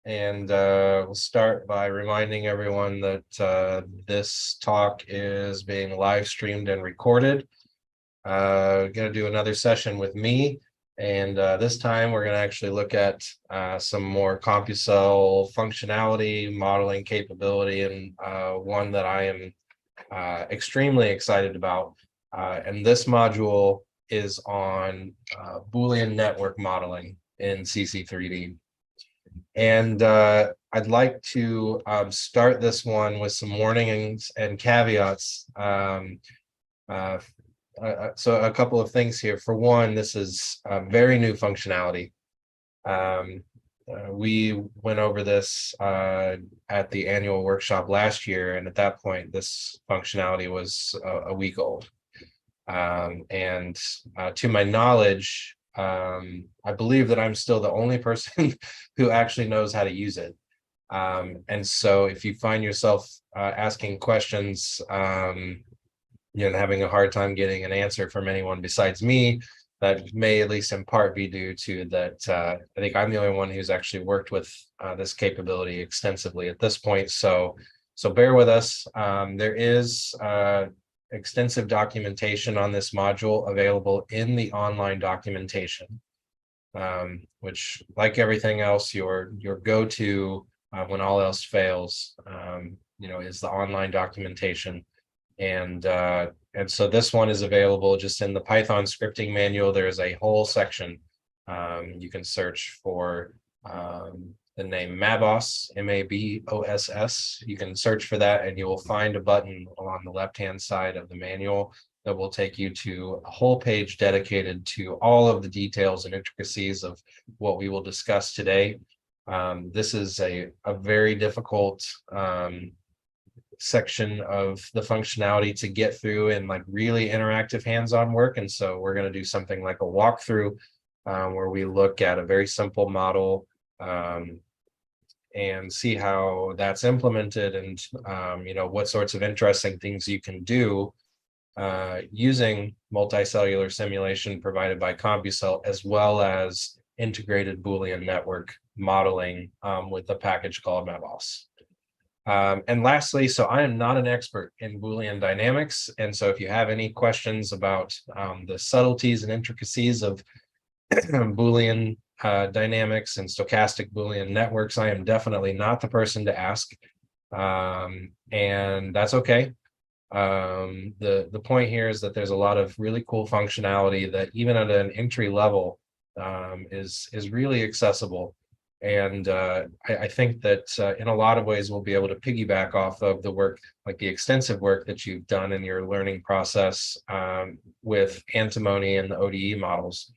and we'll start by reminding everyone that this talk is being live streamed and recorded. Going to do another session with me, and this time we're going to actually look at some more CompuCell functionality, modeling capability, and one that I am extremely excited about. And this module is on Boolean network modeling in CC3D. And I'd like to start this one with some warnings and caveats. So a couple of things here. For one, this is very new functionality. We went over this at the annual workshop last year, and at that point, this functionality was a week old. And to my knowledge, I believe that I'm still the only person who actually knows how to use it. And so if you find yourself asking questions, having a hard time getting an answer from anyone besides me, that may at least in part be due to that I think I'm the only one who's actually worked with this capability extensively at this point. So bear with us. There is extensive documentation on this module available in the online documentation, which, like everything else, your go-to when all else fails, is the online documentation. And so this one is available just in the Python scripting manual. There's a whole section. You can search for the name MaBoSS, MaBoSS. You can search for that, and you will find a button on the left-hand side of the manual that will take you to a whole page dedicated to all of the details and intricacies of what we will discuss today. This is a very difficult section of the functionality to get through in like really interactive hands-on work. And so we're going to do something like a walkthrough where we look at a very simple model and see how that's implemented, and what sorts of interesting things you can do using multicellular simulation provided by CompuCell, as well as integrated Boolean network modeling with a package called MaBoSS. And lastly, so I am not an expert in Boolean dynamics. And so if you have any questions about the subtleties and intricacies of Boolean dynamics and stochastic Boolean networks, I am definitely not the person to ask. And that's okay. The point here is that there's a lot of really cool functionality that even at an entry level is really accessible. And I think that in a lot of ways, we'll be able to piggyback off of the work, like the extensive work that you've done in your learning process with antimony and the ODE models.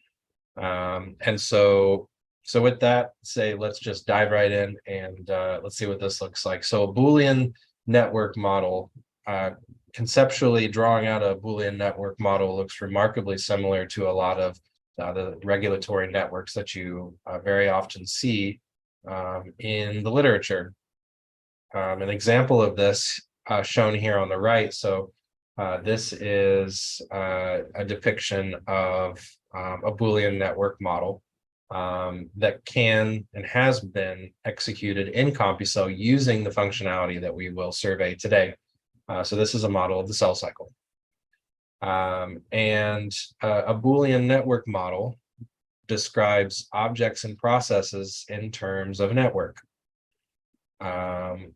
And so with that, let's just dive right in and let's see what this looks like. So a Boolean network model, conceptually drawing out a Boolean network model looks remarkably similar to a lot of the regulatory networks that you very often see in the literature. An example of this shown here on the right. So this is a depiction of a Boolean network model that can and has been executed in CompuCell using the functionality that we will survey today. So this is a model of the cell cycle. And a Boolean network model describes objects and processes in terms of network,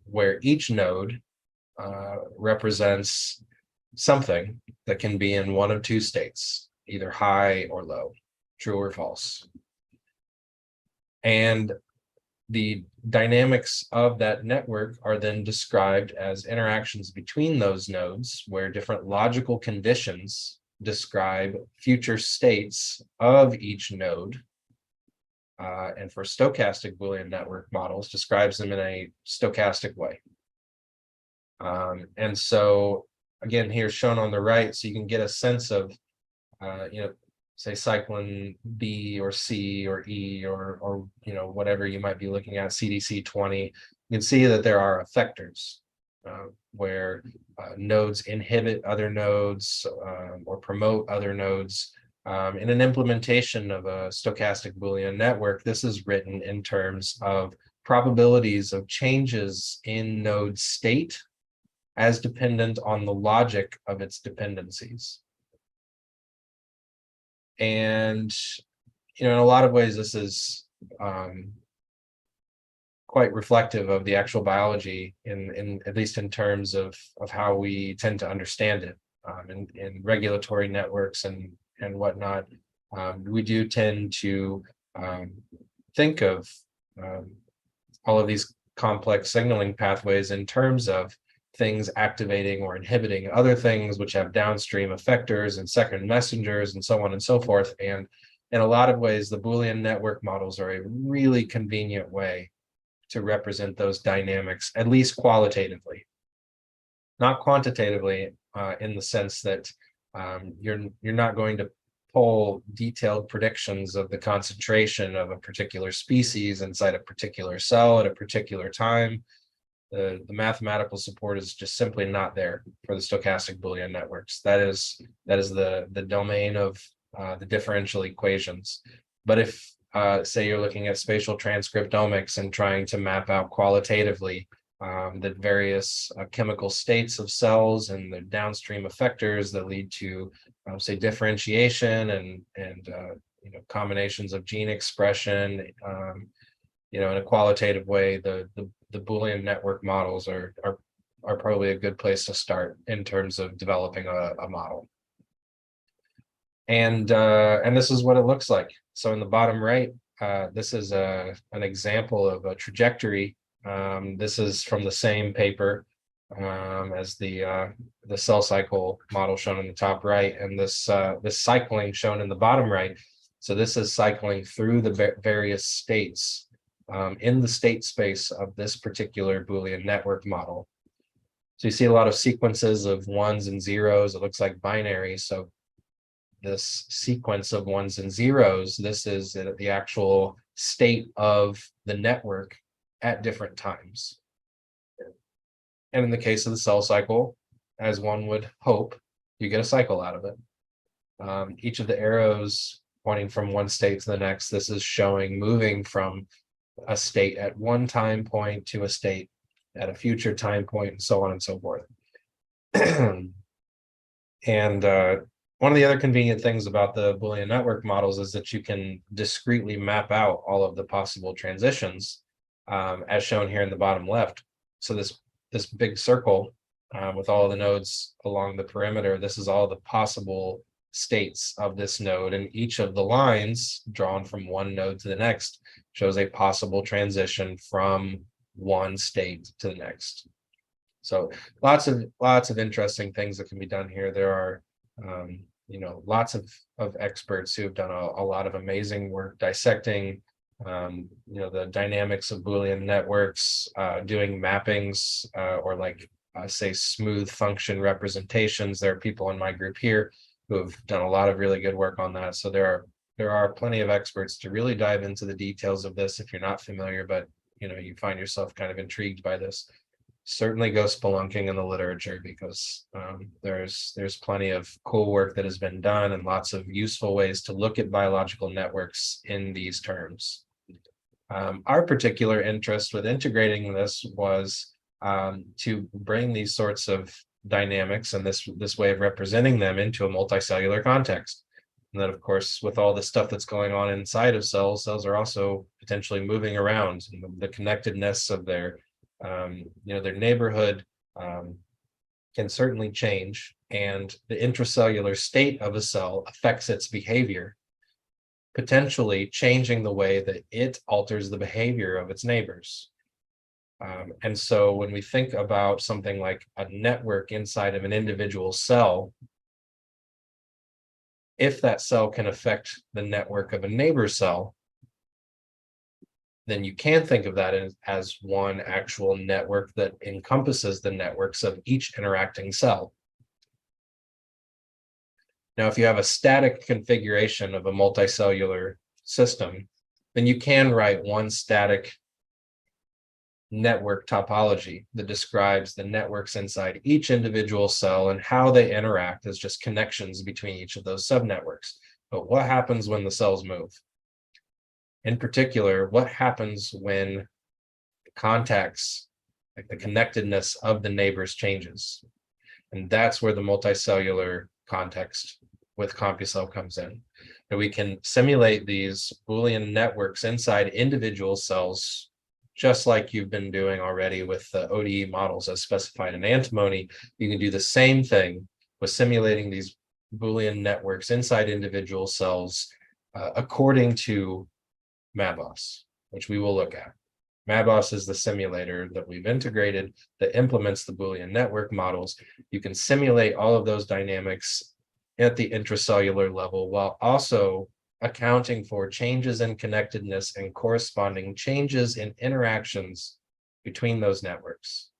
where each node represents something that can be in one of two states, either high or low, true or false. And the dynamics of that network are then described as interactions between those nodes, where different logical conditions describe future states of each node. And for stochastic Boolean network models, describes them in a stochastic way. And so, again, here shown on the right, so you can get a sense of, say cyclin B or C or E or whatever you might be looking at, CDC20, you can see that there are effectors where nodes inhibit other nodes or promote other nodes. In an implementation of a stochastic Boolean network, this is written in terms of probabilities of changes in node state as dependent on the logic of its dependencies. And, in a lot of ways, this is quite reflective of the actual biology in at least in terms of how we tend to understand it in regulatory networks and whatnot. We do tend to think of all of these complex signaling pathways in terms of things activating or inhibiting other things which have downstream effectors and second messengers and so on and so forth. And in a lot of ways, the Boolean network models are a really convenient way to represent those dynamics, at least qualitatively, not quantitatively, in the sense that you're not going to pull detailed predictions of the concentration of a particular species inside a particular cell at a particular time. The mathematical support is just simply not there for the stochastic Boolean networks. That is the domain of the differential equations. But if say you're looking at spatial transcriptomics and trying to map out qualitatively the various chemical states of cells and the downstream effectors that lead to, say, differentiation and combinations of gene expression, in a qualitative way, the Boolean network models are probably a good place to start in terms of developing a model. And this is what it looks like. So in the bottom right, this is an example of a trajectory. This is from the same paper as the cell cycle model shown in the top right, and this cycling shown in the bottom right. So this is cycling through the various states in the state space of this particular Boolean network model. So you see a lot of sequences of ones and zeros. It looks like binary. So this sequence of ones and zeros, this is the actual state of the network at different times. And in the case of the cell cycle, as one would hope, you get a cycle out of it. Each of the arrows pointing from one state to the next, this is showing moving from a state at one time point to a state at a future time point, and so on and so forth. And one of the other convenient things about the Boolean network models is that you can discretely map out all of the possible transitions, as shown here in the bottom left. So this big circle with all of the nodes along the perimeter, this is all the possible states of this node, and each of the lines drawn from one node to the next shows a possible transition from one state to the next. So lots of interesting things that can be done here. There are lots of experts who have done a lot of amazing work dissecting the dynamics of Boolean networks, doing mappings or say smooth function representations. There are people in my group here who have done a lot of really good work on that. So there are plenty of experts to really dive into the details of this if you're not familiar, but you find yourself kind of intrigued by this. Certainly go spelunking in the literature, because there's plenty of cool work that has been done and lots of useful ways to look at biological networks in these terms. Our particular interest with integrating this was to bring these sorts of dynamics and this way of representing them into a multicellular context. And then, of course, with all the stuff that's going on inside of cells are also potentially moving around. The connectedness of their neighborhood can certainly change, and the intracellular state of a cell affects its behavior, potentially changing the way that it alters the behavior of its neighbors. And so when we think about something like a network inside of an individual cell, if that cell can affect the network of a neighbor cell, then you can think of that as one actual network that encompasses the networks of each interacting cell. Now, if you have a static configuration of a multicellular system, then you can write one static network topology that describes the networks inside each individual cell and how they interact as just connections between each of those subnetworks. But what happens when the cells move? In particular, what happens when contacts, like the connectedness of the neighbors changes. And that's where the multicellular context with CompuCell comes in. And we can simulate these Boolean networks inside individual cells, just like you've been doing already with the ODE models as specified in antimony. You can do the same thing with simulating these Boolean networks inside individual cells according to MaBoSS, which we will look at. MaBoSS is the simulator that we've integrated that implements the Boolean network models. You can simulate all of those dynamics at the intracellular level while also accounting for changes in connectedness and corresponding changes in interactions between those networks.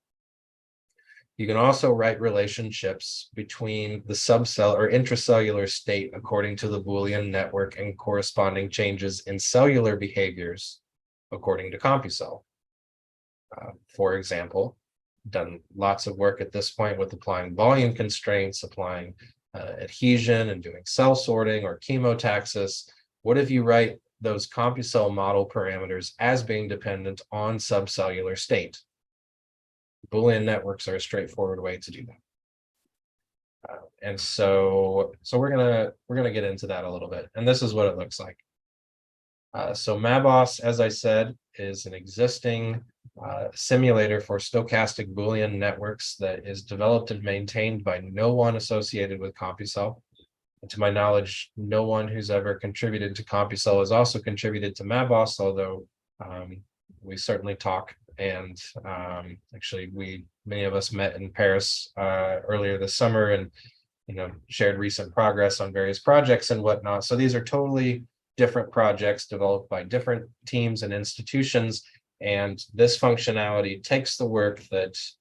You can also write relationships between the subcell or intracellular state according to the Boolean network and corresponding changes in cellular behaviors according to CompuCell. For example, done lots of work at this point with applying volume constraints, applying adhesion and doing cell sorting or chemotaxis. What if you write those CompuCell model parameters as being dependent on subcellular state? Boolean networks are a straightforward way to do that. And so we're gonna get into that a little bit. And this is what it looks like. So MaBoSS, as I said, is an existing simulator for stochastic Boolean networks that is developed and maintained by no one associated with CompuCell. And to my knowledge, no one who's ever contributed to CompuCell has also contributed to MaBoSS, although we certainly talk. And actually, many of us met in Paris earlier this summer and shared recent progress on various projects and whatnot. So these are totally different projects developed by different teams and institutions. And this functionality takes the work that's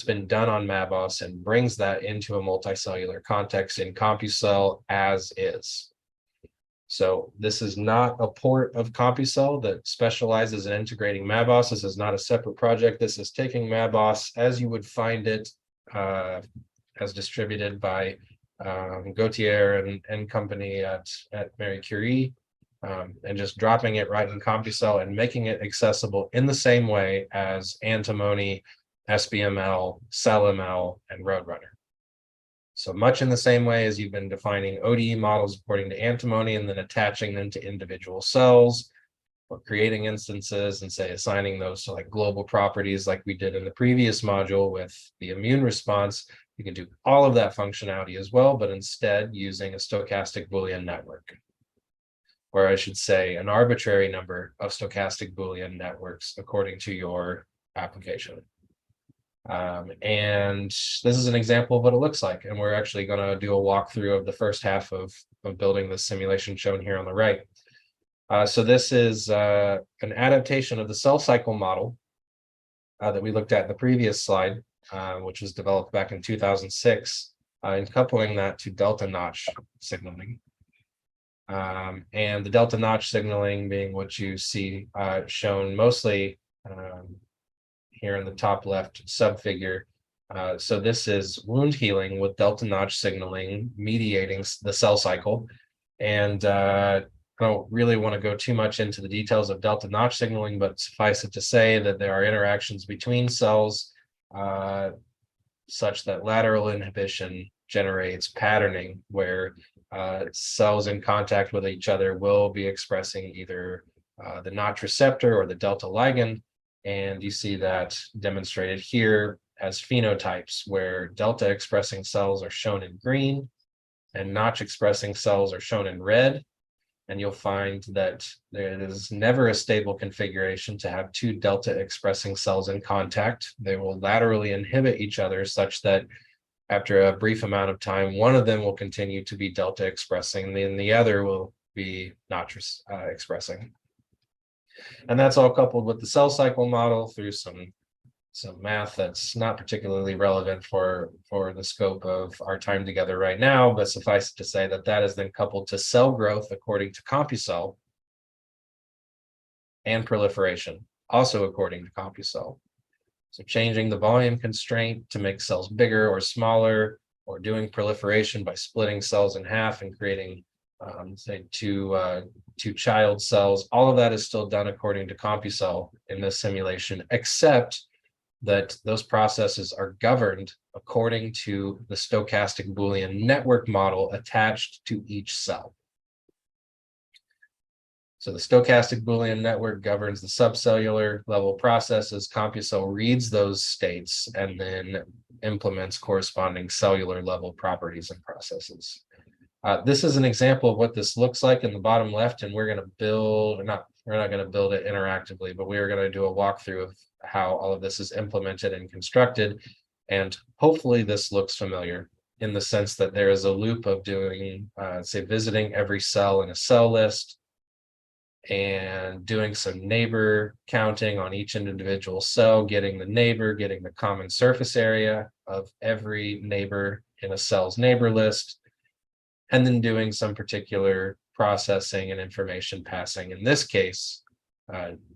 been done on MaBoSS and brings that into a multicellular context in CompuCell as is. So this is not a port of CompuCell that specializes in integrating MaBoSS. This is not a separate project. This is taking MaBoSS as you would find it as distributed by Gautier and company at Marie Curie, and just dropping it right in CompuCell and making it accessible in the same way as antimony, SBML, CellML, and Roadrunner. So much in the same way as you've been defining ODE models according to antimony and then attaching them to individual cells or creating instances and say assigning those to like global properties like we did in the previous module with the immune response. You can do all of that functionality as well, but instead using a stochastic Boolean network, or I should say an arbitrary number of stochastic Boolean networks according to your application. And this is an example of what it looks like. And we're actually going to do a walkthrough of the first half of building this simulation shown here on the right. So this is an adaptation of the cell cycle model that we looked at in the previous slide, which was developed back in 2006, and coupling that to delta notch signaling. And the delta notch signaling being what you see shown mostly here in the top left subfigure. So this is wound healing with delta notch signaling mediating the cell cycle. And I don't really want to go too much into the details of delta notch signaling, but suffice it to say that there are interactions between cells such that lateral inhibition generates patterning where cells in contact with each other will be expressing either the notch receptor or the delta ligand. And you see that demonstrated here as phenotypes where delta expressing cells are shown in green and notch expressing cells are shown in red. And you'll find that there is never a stable configuration to have two delta expressing cells in contact. They will laterally inhibit each other such that after a brief amount of time, one of them will continue to be delta expressing, and the other will be notch expressing. And that's all coupled with the cell cycle model through some math that's not particularly relevant for the scope of our time together right now, but suffice it to say that that is then coupled to cell growth according to CompuCell and proliferation, also according to CompuCell. So changing the volume constraint to make cells bigger or smaller, or doing proliferation by splitting cells in half and creating say to child cells. All of that is still done according to CompuCell in this simulation, except that those processes are governed according to the stochastic Boolean network model attached to each cell. So the stochastic Boolean network governs the subcellular level processes. CompuCell reads those states and then implements corresponding cellular level properties and processes. This is an example of what this looks like in the bottom left, and we're going to build, we're not going to build it interactively, but we are going to do a walkthrough of how all of this is implemented and constructed. And hopefully this looks familiar in the sense that there is a loop of doing, say, visiting every cell in a cell list and doing some neighbor counting on each individual cell, getting the neighbor, getting the common surface area of every neighbor in a cell's neighbor list, and then doing some particular processing and information passing. In this case,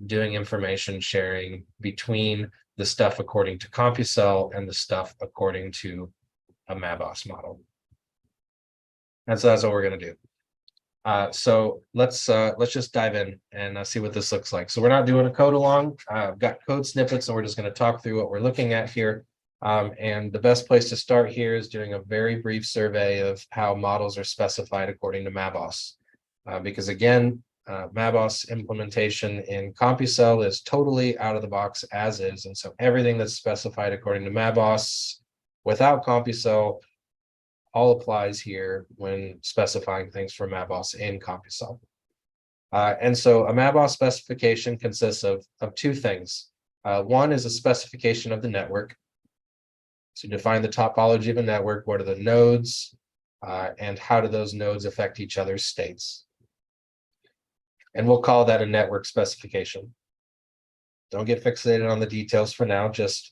doing information sharing between the stuff according to CompuCell and the stuff according to a MaBoSS model. And so that's what we're going to do. So let's just dive in and see what this looks like. So we're not doing a code along. I've got code snippets, and we're just going to talk through what we're looking at here. And the best place to start here is doing a very brief survey of how models are specified according to MaBoSS. Because again, MaBoSS implementation in CompuCell is totally out of the box as is. And so everything that's specified according to MaBoSS without CompuCell all applies here when specifying things for MaBoSS in CompuCell. And so a MaBoSS specification consists of two things. One is a specification of the network. So define the topology of a network, what are the nodes, and how do those nodes affect each other's states? And we'll call that a network specification. Don't get fixated on the details for now, just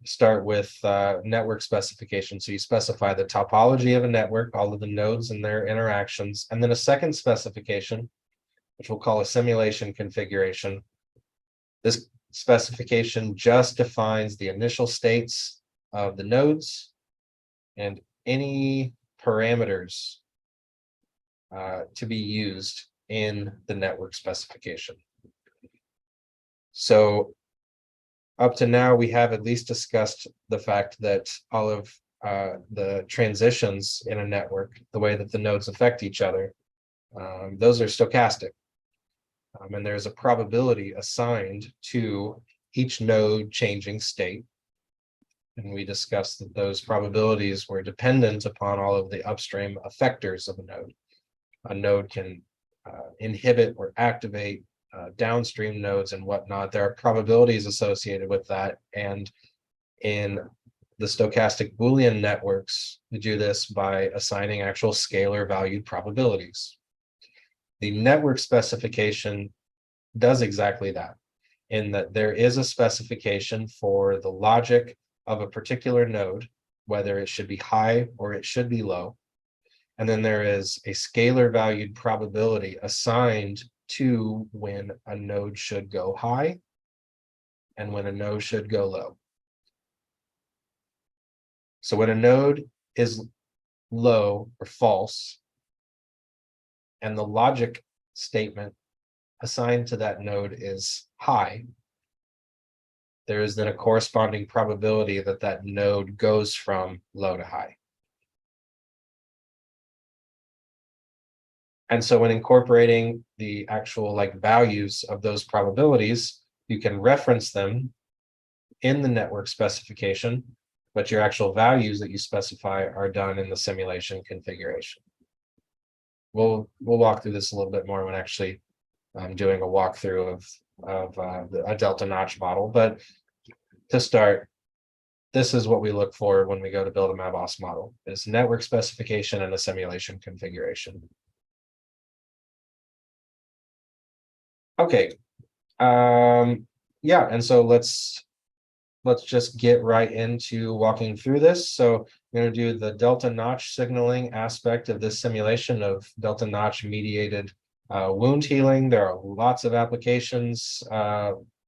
start with network specification. So you specify the topology of a network, all of the nodes and their interactions, and then a second specification, which we'll call a simulation configuration. This specification just defines the initial states of the nodes and any parameters to be used in the network specification. So up to now, we have at least discussed the fact that all of the transitions in a network, the way that the nodes affect each other, those are stochastic. And there's a probability assigned to each node changing state. And we discussed that those probabilities were dependent upon all of the upstream effectors of a node. A node can inhibit or activate downstream nodes and whatnot. There are probabilities associated with that. And in the stochastic Boolean networks, we do this by assigning actual scalar valued probabilities. The network specification does exactly that, in that there is a specification for the logic of a particular node, whether it should be high or it should be low. And then there is a scalar valued probability assigned to when a node should go high and when a node should go low. So when a node is low or false, and the logic statement assigned to that node is high, there is then a corresponding probability that that node goes from low to high. And so when incorporating the actual values of those probabilities, you can reference them in the network specification, but your actual values that you specify are done in the simulation configuration. We'll walk through this a little bit more when actually doing a walkthrough of a delta notch model. But to start, this is what we look for when we go to build a MaBoSS model: is network specification and a simulation configuration. Okay, yeah, and so let's just get right into walking through this. So I'm going to do the delta notch signaling aspect of this simulation of delta notch mediated wound healing. There are lots of applications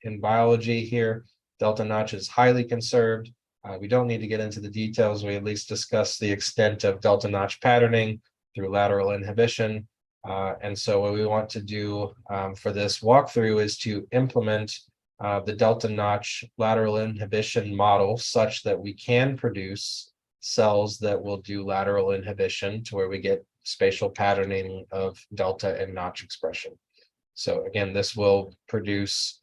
in biology here. Delta notch is highly conserved. We don't need to get into the details. We at least discuss the extent of delta notch patterning through lateral inhibition. And so what we want to do for this walkthrough is to implement the delta notch lateral inhibition model such that we can produce cells that will do lateral inhibition to where we get spatial patterning of delta and notch expression. So again, this will produce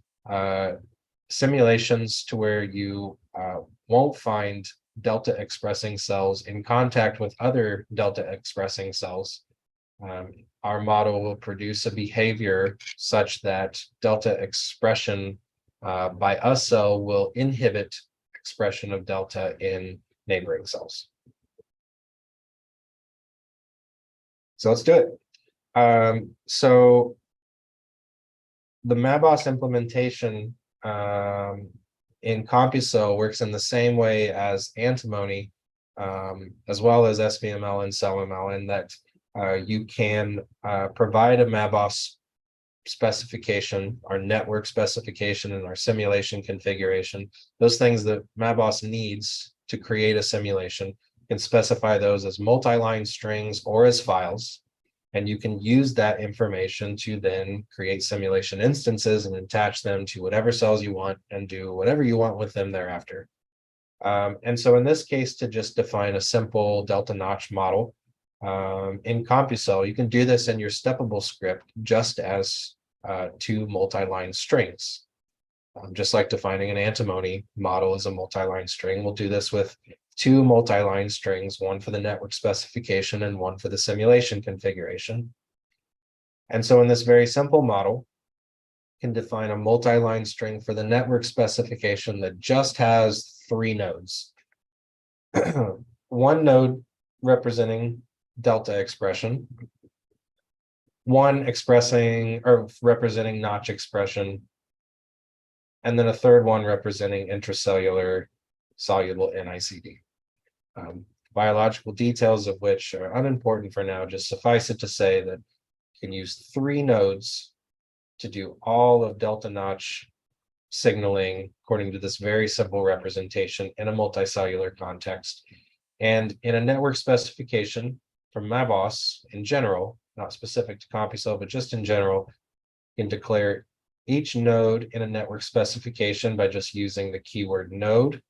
simulations to where you won't find delta expressing cells in contact with other delta expressing cells. Our model will produce a behavior such that delta expression by a cell will inhibit expression of delta in neighboring cells. So let's do it. So the MaBoSS implementation in CompuCell works in the same way as antimony, as well as SBML and CellML, in that you can provide a MaBoSS specification, our network specification, and our simulation configuration. Those things that MaBoSS needs to create a simulation, you can specify those as multi-line strings or as files. And you can use that information to then create simulation instances and attach them to whatever cells you want and do whatever you want with them thereafter. And so in this case, to just define a simple delta notch model in CompuCell, you can do this in your steppable script just as two multi-line strings. Just like defining an antimony model as a multi-line string, we'll do this with two multi-line strings, one for the network specification and one for the simulation configuration. And so in this very simple model, you can define a multi-line string for the network specification that just has 3 nodes. One node representing delta expression, one expressing or representing notch expression, and then a third one representing intracellular soluble NICD. Biological details of which are unimportant for now, just suffice it to say that you can use 3 nodes to do all of delta notch signaling according to this very simple representation in a multicellular context. And in a network specification from MaBoSS in general, not specific to CompuCell, but just in general, you can declare each node in a network specification by just using the keyword node,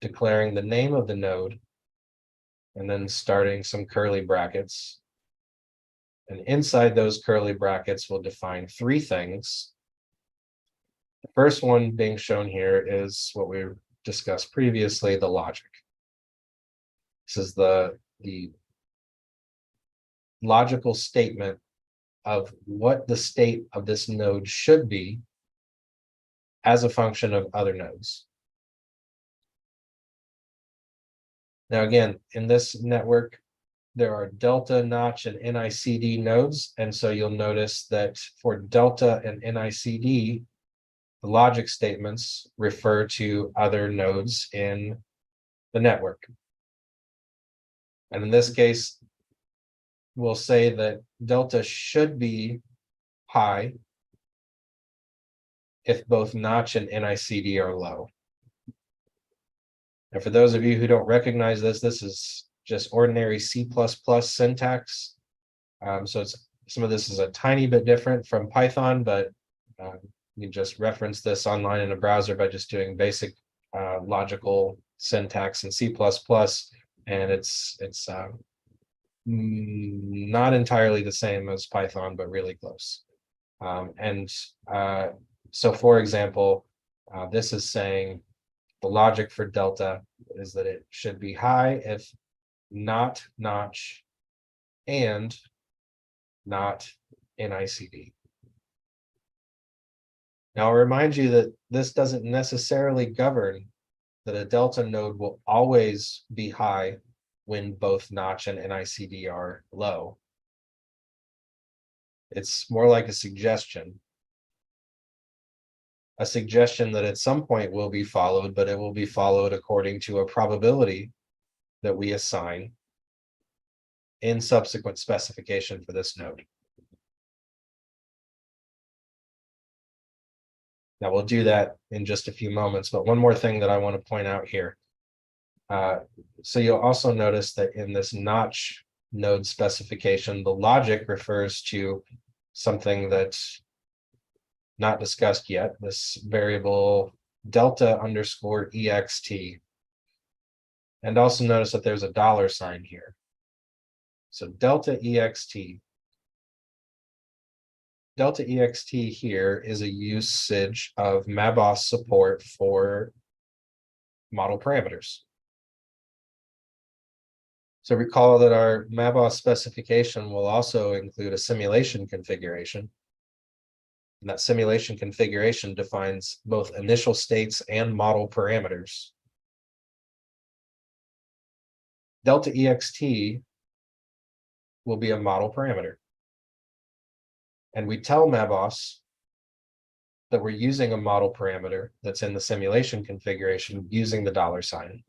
declaring the name of the node, and then starting some curly brackets. And inside those curly brackets, we'll define 3 things. The first one being shown here is what we discussed previously, the logic. This is the logical statement of what the state of this node should be as a function of other nodes. Now, again, in this network, there are delta, notch, and NICD nodes. And so you'll notice that for delta and NICD, the logic statements refer to other nodes in the network. And in this case, we'll say that delta should be high if both notch and NICD are low. And for those of you who don't recognize this, this is just ordinary C++ syntax. So some of this is a tiny bit different from Python, but you can just reference this online in a browser by just doing basic logical syntax in C++, and it's not entirely the same as Python, but really close. So for example, this is saying the logic for delta is that it should be high if not notch and not NICD. Now, I'll remind you that this doesn't necessarily govern that a delta node will always be high when both notch and NICD are low. It's more like a suggestion that at some point will be followed, but it will be followed according to a probability that we assign in subsequent specification for this node. Now we'll do that in just a few moments, but one more thing that I want to point out here. So you'll also notice that in this notch node specification. The logic refers to something that's not discussed yet, this variable delta underscore ext. And also notice that there's a $sign here. So delta ext. Delta ext here is a usage of MaBoSS support for model parameters. So recall that our MaBoSS specification will also include a simulation configuration. And that simulation configuration defines both initial states and model parameters. Delta ext will be a model parameter. And we tell MaBoSS that we're using a model parameter that's in the simulation configuration using the $sign.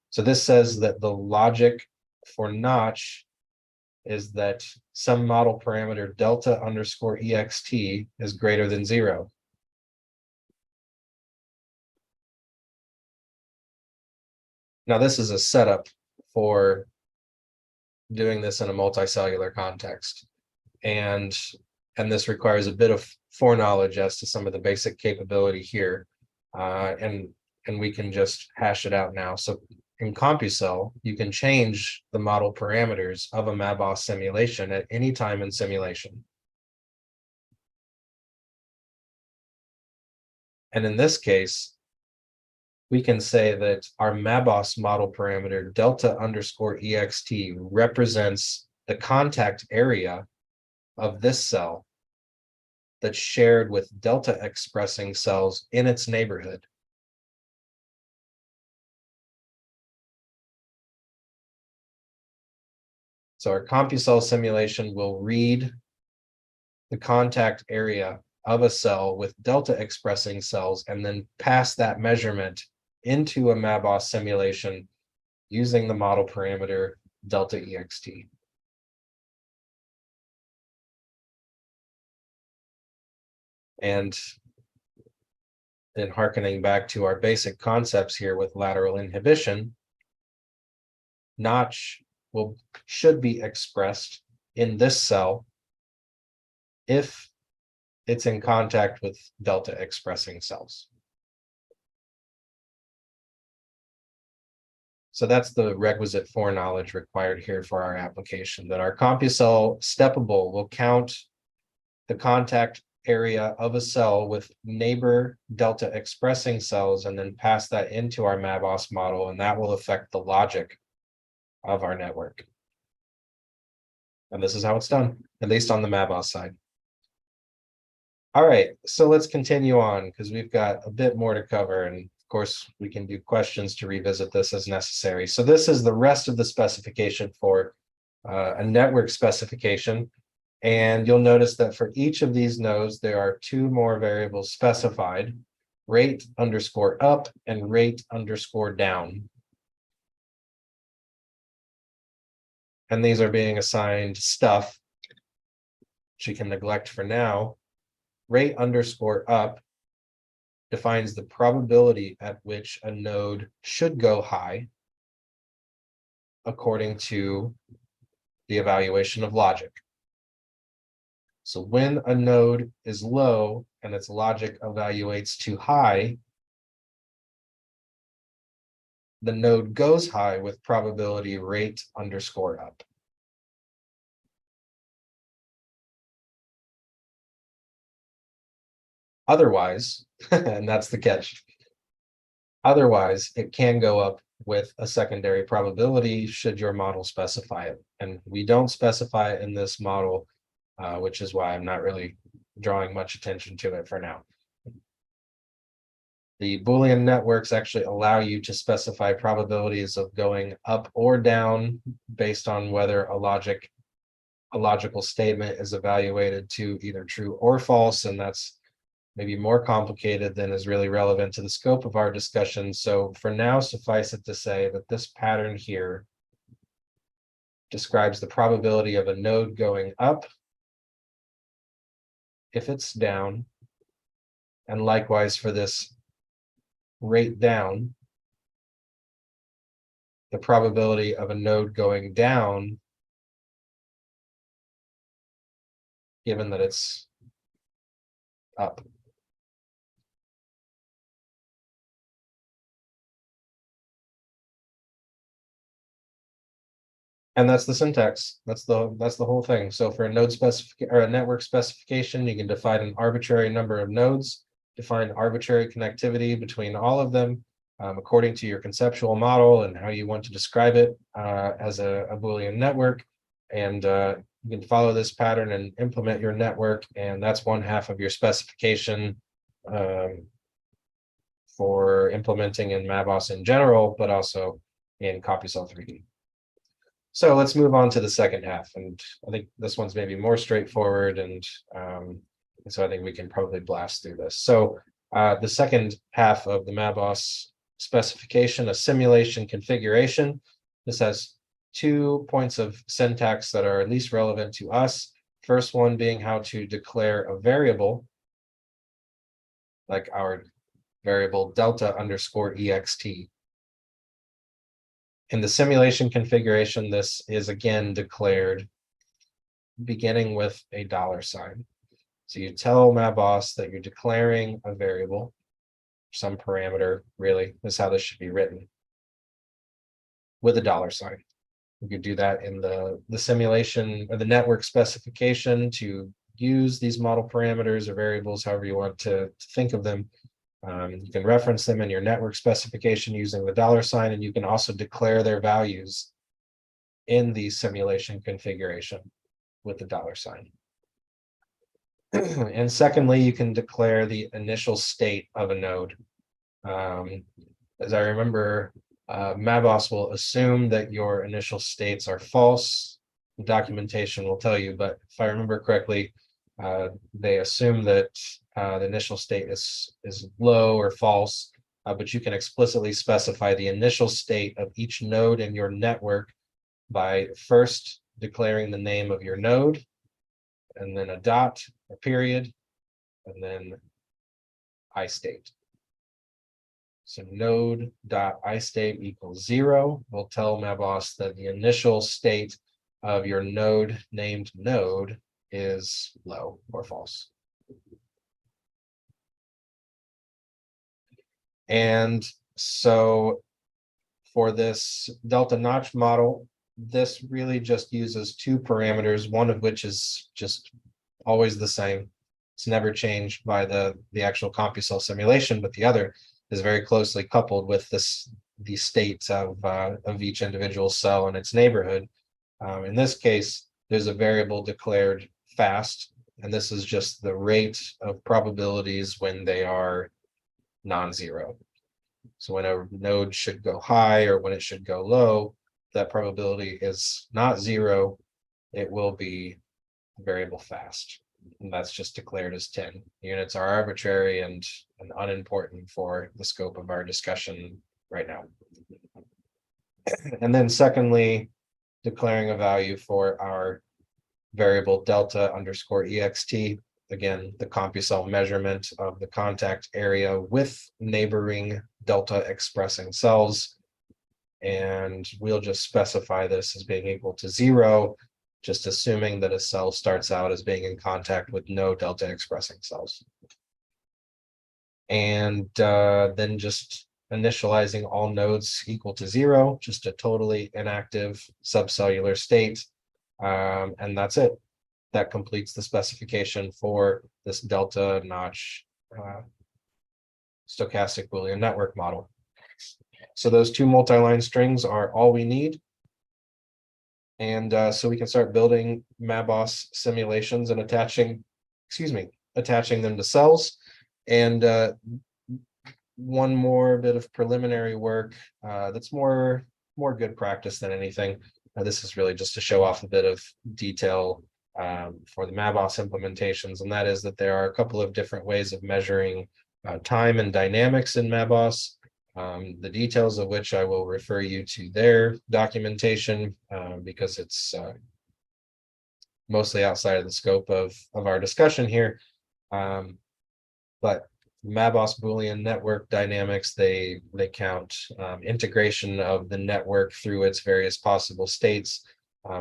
So this says that the logic for notch is that some model parameter delta underscore ext is greater than 0. Now this is a setup for doing this in a multicellular context. And this requires a bit of foreknowledge as to some of the basic capability here. And we can just hash it out now. So in CompuCell, you can change the model parameters of a MaBoSS simulation at any time in simulation. And in this case, we can say that our MaBoSS model parameter delta underscore ext represents the contact area of this cell that's shared with delta expressing cells in its neighborhood. So our CompuCell simulation will read the contact area of a cell with delta expressing cells and then pass that measurement into a MaBoSS simulation using the model parameter delta ext. And then hearkening back to our basic concepts here with lateral inhibition, notch should be expressed in this cell if it's in contact with delta expressing cells. So that's the requisite foreknowledge required here for our application, that our CompuCell steppable will count the contact area of a cell with neighbor delta expressing cells and then pass that into our MaBoSS model, and that will affect the logic of our network. And this is how it's done, at least on the MaBoSS side. All right, so let's continue on because we've got a bit more to cover, and of course we can do questions to revisit this as necessary. So this is the rest of the specification for a network specification. And you'll notice that for each of these nodes, there are two more variables specified, rate underscore up and rate underscore down. And these are being assigned stuff, which you can neglect for now. Rate underscore up defines the probability at which a node should go high according to the evaluation of logic. So when a node is low and its logic evaluates too high, the node goes high with probability rate underscore up. Otherwise, and that's the catch, otherwise it can go up with a secondary probability should your model specify it. And we don't specify it in this model, which is why I'm not really drawing much attention to it for now. The Boolean networks actually allow you to specify probabilities of going up or down based on whether a logical statement is evaluated to either true or false, and that's maybe more complicated than is really relevant to the scope of our discussion. So for now, suffice it to say that this pattern here describes the probability of a node going up if it's down, and likewise for this rate down, the probability of a node going down, given that it's up. And that's the syntax. That's the whole thing. So for a node specification or a network specification, you can define an arbitrary number of nodes, define arbitrary connectivity between all of them, according to your conceptual model and how you want to describe it as a Boolean network. And you can follow this pattern and implement your network. And that's one half of your specification for implementing in MaBoSS in general, but also in CompuCell 3D. So let's move on to the second half. And I think this one's maybe more straightforward. And so I think we can probably blast through this. So the second half of the MaBoSS specification, a simulation configuration. This has 2 points of syntax that are at least relevant to us. First one being how to declare a variable, like our variable delta underscore ext. In the simulation configuration, this is again declared beginning with a $sign. So you tell MaBoSS that you're declaring a variable, some parameter, really, is how this should be written, with a $sign. You could do that in the simulation or the network specification to use these model parameters or variables, however you want to think of them. You can reference them in your network specification using the $sign, and you can also declare their values in the simulation configuration with the $sign. And secondly, you can declare the initial state of a node. As I remember, MaBoSS will assume that your initial states are false. The documentation will tell you, but if I remember correctly, they assume that the initial state is low or false, but you can explicitly specify the initial state of each node in your network by first declaring the name of your node, and then a dot, a period, and then iState. So node.iState equals 0 will tell MaBoSS that the initial state of your node named node is low or false. And so for this delta notch model, this really just uses 2 parameters, one of which is just always the same. It's never changed by the actual CompuCell simulation, but the other is very closely coupled with the states of each individual cell in its neighborhood. In this case, there's a variable declared fast, and this is just the rate of probabilities when they are non-zero. So when a node should go high or when it should go low, that probability is not 0, it will be variable fast. And that's just declared as 10. Units are arbitrary and unimportant for the scope of our discussion right now. And then secondly, declaring a value for our variable delta underscore ext. Again, the CompuCell measurement of the contact area with neighboring delta expressing cells. And we'll just specify this as being equal to 0, just assuming that a cell starts out as being in contact with no delta expressing cells. And then just initializing all nodes equal to 0, just a totally inactive subcellular state. And that's it. That completes the specification for this delta notch stochastic Boolean network model. So those 2 multi-line strings are all we need. And so we can start building MaBoSS simulations and attaching them to cells. And one more bit of preliminary work that's more good practice than anything. This is really just to show off a bit of detail for the MaBoSS implementations, and that is that there are a couple of different ways of measuring time and dynamics in MaBoSS. The details of which I will refer you to their documentation because it's mostly outside of the scope of our discussion here. But MaBoSS Boolean network dynamics, they count integration of the network through its various possible states,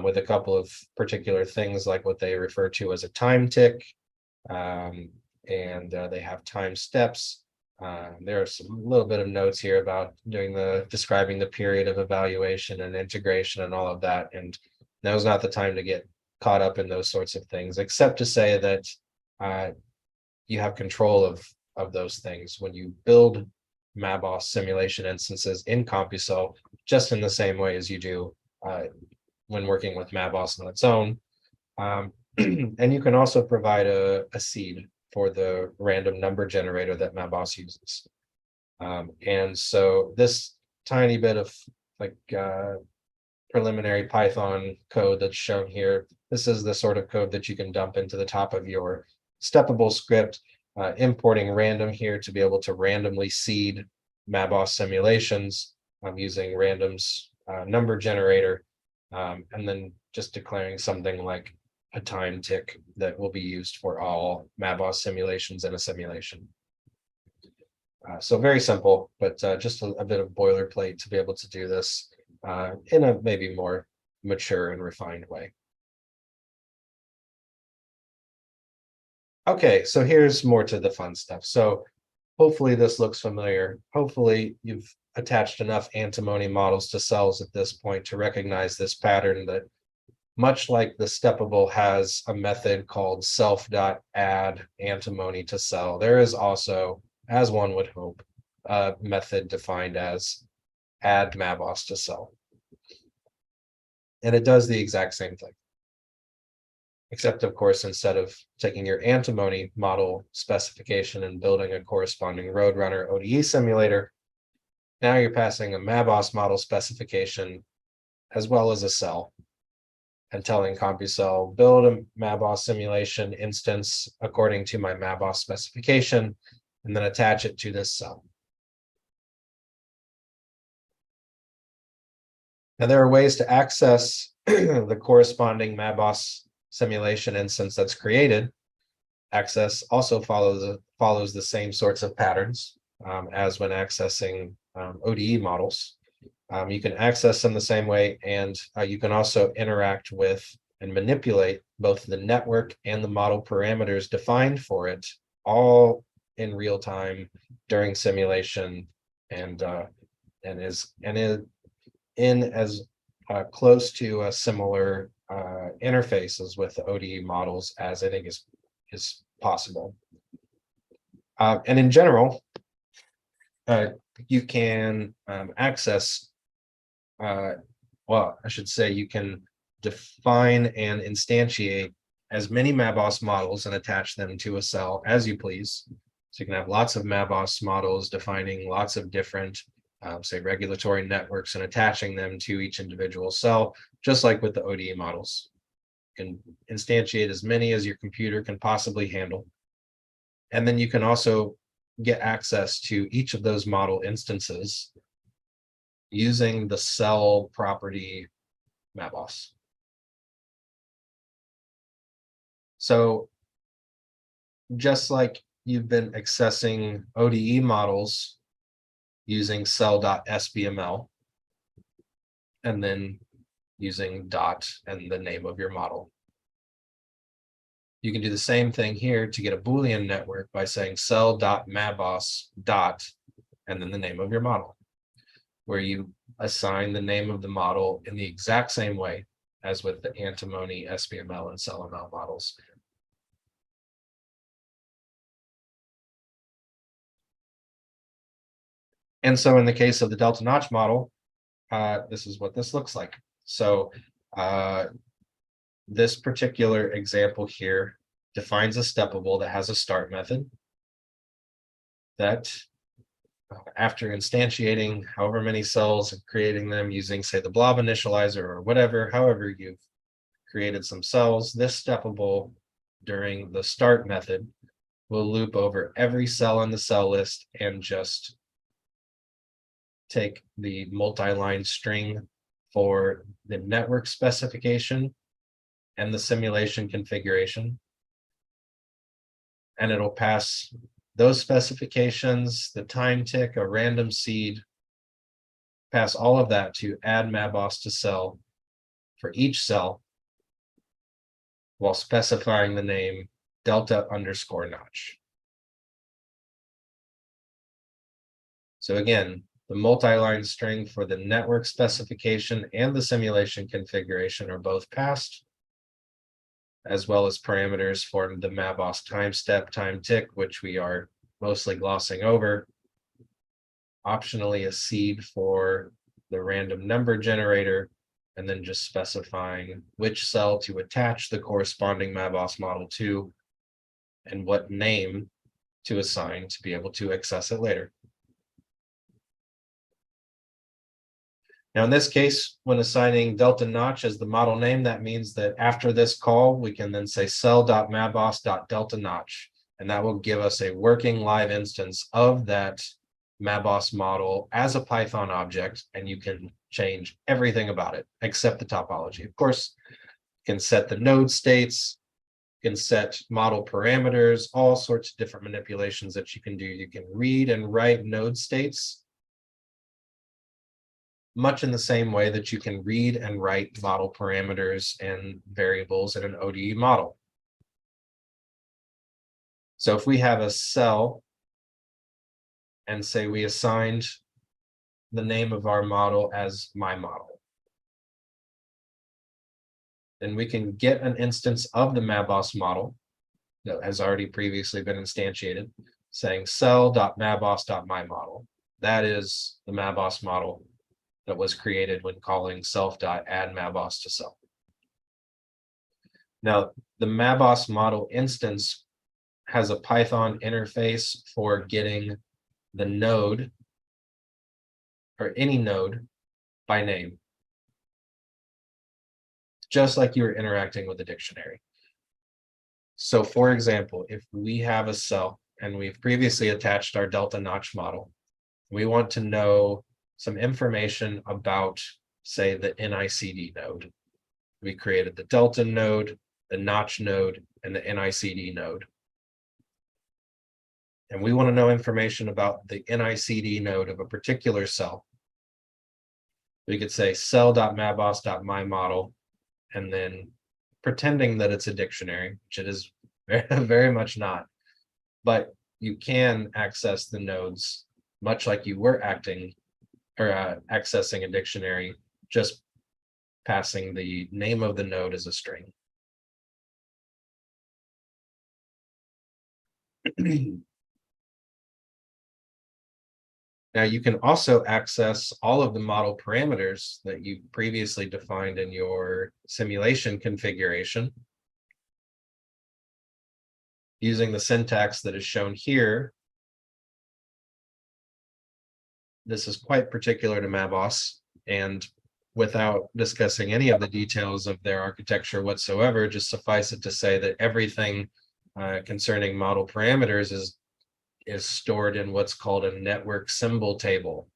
with a couple of particular things like what they refer to as a time tick, and they have time steps. There's a little bit of notes here about describing the period of evaluation and integration and all of that. And now's not the time to get caught up in those sorts of things, except to say that you have control of those things when you build MaBoSS simulation instances in CompuCell, just in the same way as you do when working with MaBoSS on its own. And you can also provide a seed for the random number generator that MaBoSS uses. And so this tiny bit of like preliminary Python code that's shown here, this is the sort of code that you can dump into the top of your steppable script, importing random here to be able to randomly seed MaBoSS simulations using random's number generator, and then just declaring something like a time tick that will be used for all MaBoSS simulations in a simulation. So very simple, but just a bit of boilerplate to be able to do this in a maybe more mature and refined way. Okay, so here's more to the fun stuff. So hopefully this looks familiar. Hopefully you've attached enough antimony models to cells at this point to recognize this pattern that, much like the steppable has a method called self.add antimony to cell, there is also, as one would hope, a method defined as add MaBoSS to cell. And it does the exact same thing. Except, of course, instead of taking your antimony model specification and building a corresponding Roadrunner ODE simulator, now you're passing a MaBoSS model specification as well as a cell, and telling CompuCell, build a MaBoSS simulation instance according to my MaBoSS specification, and then attach it to this cell. Now, there are ways to access the corresponding MaBoSS simulation instance that's created. Access also follows the same sorts of patterns as when accessing ODE models. You can access them the same way, and you can also interact with and manipulate both the network and the model parameters defined for it, all in real time during simulation, and in as close to a similar interfaces with the ODE models as I think is possible. And in general, you can access, well, I should say you can define and instantiate as many MaBoSS models and attach them to a cell as you please. So you can have lots of MaBoSS models defining lots of different, say, regulatory networks and attaching them to each individual cell, just like with the ODE models. You can instantiate as many as your computer can possibly handle. And then you can also get access to each of those model instances using the cell property MaBoSS. So just like you've been accessing ODE models using cell.sbml, and then using dot and the name of your model, you can do the same thing here to get a Boolean network by saying cell.maboss dot and then the name of your model, where you assign the name of the model in the exact same way as with the antimony, SBML, and CellML models. And so in the case of the delta notch model, this is what this looks like. So this particular example here defines a steppable that has a start method that, after instantiating however many cells and creating them using, say, the blob initializer or whatever, however you've created some cells, this steppable during the start method will loop over every cell in the cell list and just take the multi-line string for the network specification and the simulation configuration, and it'll pass those specifications, the time tick, a random seed, pass all of that to add MaBoSS to cell for each cell while specifying the name delta_notch. So again, the multi-line string for the network specification and the simulation configuration are both passed, as well as parameters for the MaBoSS time step, time tick, which we are mostly glossing over. Optionally, a seed for the random number generator, and then just specifying which cell to attach the corresponding MaBoSS model to and what name to assign to be able to access it later. Now, in this case, when assigning delta notch as the model name, that means that after this call, we can then say cell.maboss.delta notch, and that will give us a working live instance of that MaBoSS model as a Python object, and you can change everything about it except the topology. Of course, you can set the node states, you can set model parameters, all sorts of different manipulations that you can do. You can read and write node states much in the same way that you can read and write model parameters and variables in an ODE model. So if we have a cell and say we assigned the name of our model as my model, then we can get an instance of the MaBoSS model that has already previously been instantiated, saying cell.maboss.myModel. That is the MaBoSS model that was created when calling self.add_MaBoSS to cell. Now, the MaBoSS model instance has a Python interface for getting the node or any node by name, just like you were interacting with the dictionary. So for example, if we have a cell and we've previously attached our delta notch model, we want to know some information about, say, the NICD node. We created the delta node, the notch node, and the NICD node. And we want to know information about the NICD node of a particular cell. We could say cell.maboss.myModel, and then pretending that it's a dictionary, which it is very much not. But you can access the nodes much like you were accessing a dictionary, just passing the name of the node as a string. Now you can also access all of the model parameters that you previously defined in your simulation configuration using the syntax that is shown here. This is quite particular to MaBoSS, and without discussing any of the details of their architecture whatsoever, just suffice it to say that everything concerning model parameters is stored in what's called a network symbol table.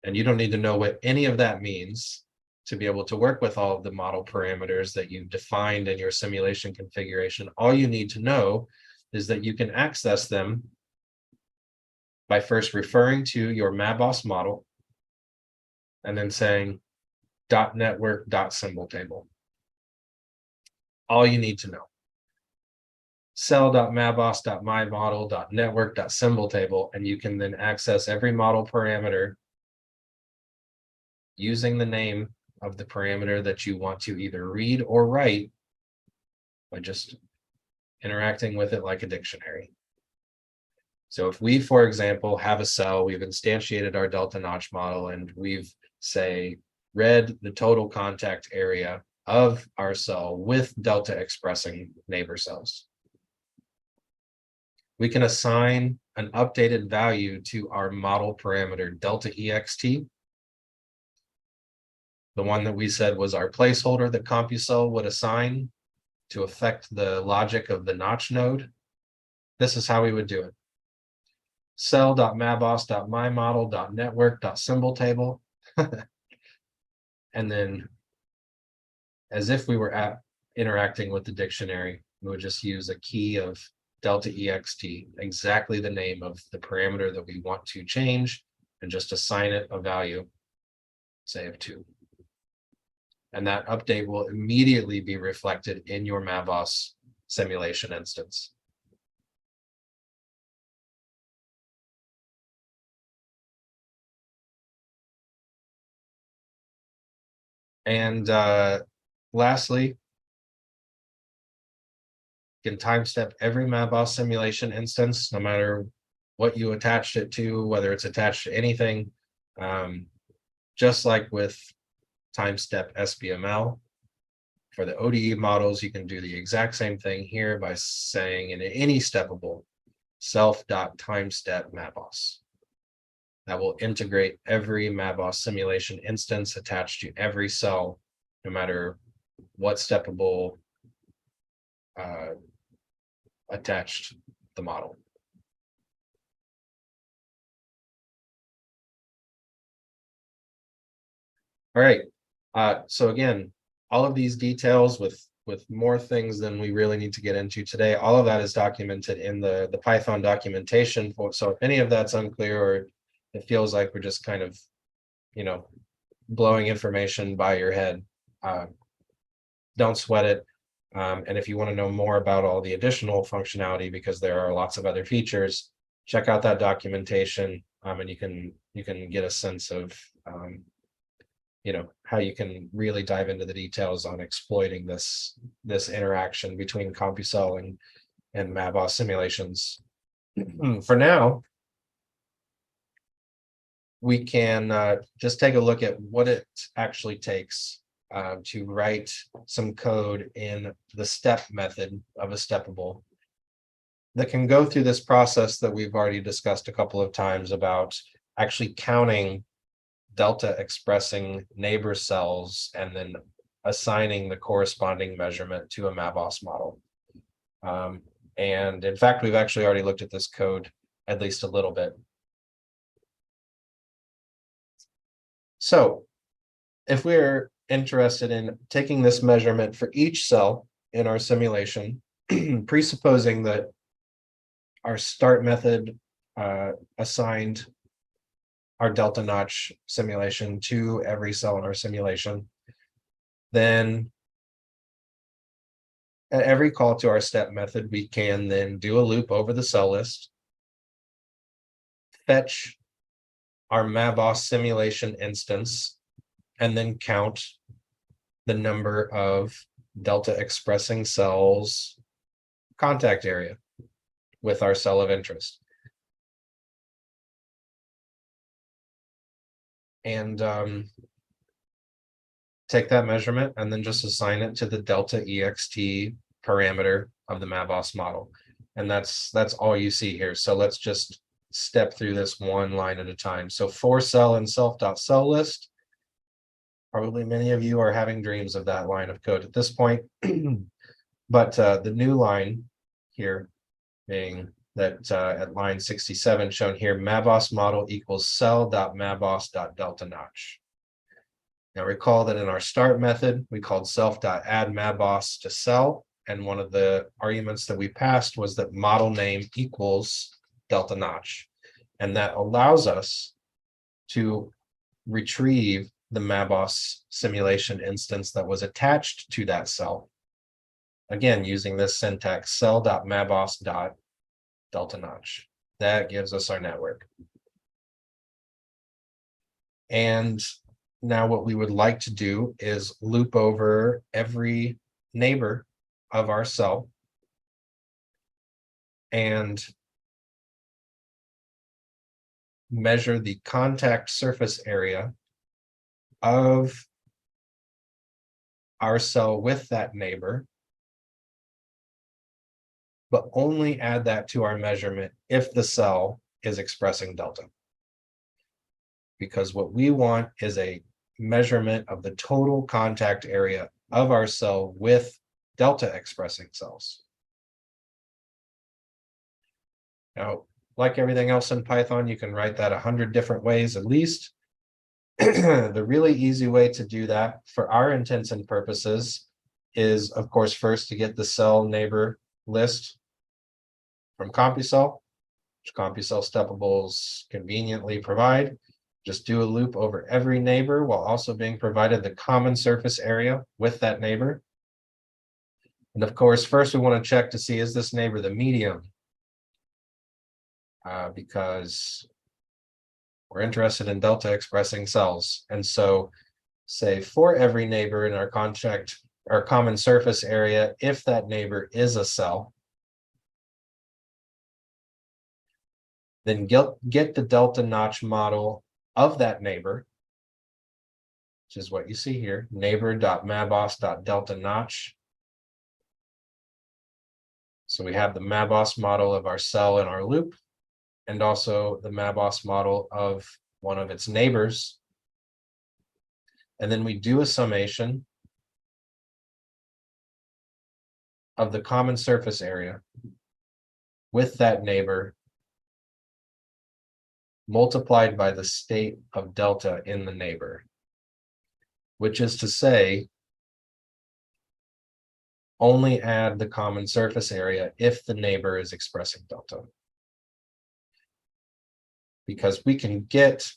And you don't need to know what any of that means to be able to work with all of the model parameters that you've defined in your simulation configuration. All you need to know is that you can access them by first referring to your MaBoSS model and then saying .network.symbol table. All you need to know. cell.maboss.myModel.network.symbol table, and you can then access every model parameter using the name of the parameter that you want to either read or write by just interacting with it like a dictionary. So if we, for example, have a cell, we've instantiated our delta notch model, and we've, say, read the total contact area of our cell with delta expressing neighbor cells, we can assign an updated value to our model parameter delta ext, the one that we said was our placeholder that CompuCell would assign to affect the logic of the notch node. This is how we would do it. cell.maboss.myModel.network.symbol table. And then, as if we were interacting with the dictionary, we would just use a key of delta ext, exactly the name of the parameter that we want to change, and just assign it a value, say of 2. And that update will immediately be reflected in your MaBoSS simulation instance. And lastly, you can time step every MaBoSS simulation instance, no matter what you attached it to, whether it's attached to anything. Just like with time step SBML, for the ODE models, you can do the exact same thing here by saying in any steppable self.timestep MaBoSS. That will integrate every MaBoSS simulation instance attached to every cell, no matter what steppable attached the model. All right. So again, all of these details with more things than we really need to get into today, all of that is documented in the Python documentation. So if any of that's unclear, or it feels like we're just kind of, blowing information by your head, don't sweat it. And if you want to know more about all the additional functionality, because there are lots of other features, check out that documentation, and you can get a sense of how you can really dive into the details on exploiting this interaction between CompuCell and MaBoSS simulations. For now, we can just take a look at what it actually takes to write some code in the step method of a steppable that can go through this process that we've already discussed a couple of times about actually counting delta expressing neighbor cells and then assigning the corresponding measurement to a MaBoSS model. And in fact, we've actually already looked at this code at least a little bit. So if we're interested in taking this measurement for each cell in our simulation, presupposing that our start method assigned our delta notch simulation to every cell in our simulation, then at every call to our step method, we can then do a loop over the cell list, fetch our MaBoSS simulation instance, and then count the number of delta expressing cells contact area with our cell of interest. And take that measurement and then just assign it to the delta ext parameter of the MaBoSS model. And that's all you see here. So let's just step through this one line at a time. So for cell and self.cell list, probably many of you are having dreams of that line of code at this point. But the new line here being that at line 67 shown here, MaBoSS model equals cell.maboss.delta notch. Now recall that in our start method, we called self.add MaBoSS to cell. And one of the arguments that we passed was that model name equals delta notch. And that allows us to retrieve the MaBoSS simulation instance that was attached to that cell. Again, using this syntax, cell.maboss.delta notch. That gives us our network. And now what we would like to do is loop over every neighbor of our cell and measure the contact surface area of our cell with that neighbor, but only add that to our measurement if the cell is expressing delta. Because what we want is a measurement of the total contact area of our cell with delta expressing cells. Now, like everything else in Python, you can write that 100 different ways at least. The really easy way to do that for our intents and purposes is, of course, first to get the cell neighbor list from CompuCell, which CompuCell steppables conveniently provide. Just do a loop over every neighbor while also being provided the common surface area with that neighbor. And of course, first we want to check to see, is this neighbor the medium? Because we're interested in delta expressing cells. And so say for every neighbor in our contract, our common surface area, if that neighbor is a cell, then get the delta notch model of that neighbor, which is what you see here, neighbor.MaBoSS.delta notch. So we have the MaBoSS model of our cell in our loop, and also the MaBoSS model of one of its neighbors. And then we do a summation of the common surface area with that neighbor multiplied by the state of delta in the neighbor, which is to say, only add the common surface area if the neighbor is expressing delta. Because we can get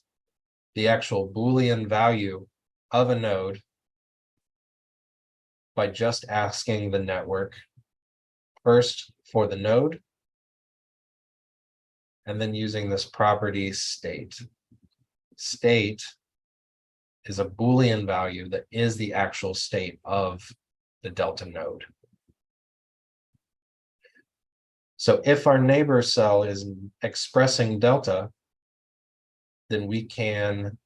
the actual Boolean value of a node by just asking the network first for the node, and then using this property state. State is a Boolean value that is the actual state of the delta node. So if our neighbor cell is expressing delta, then we can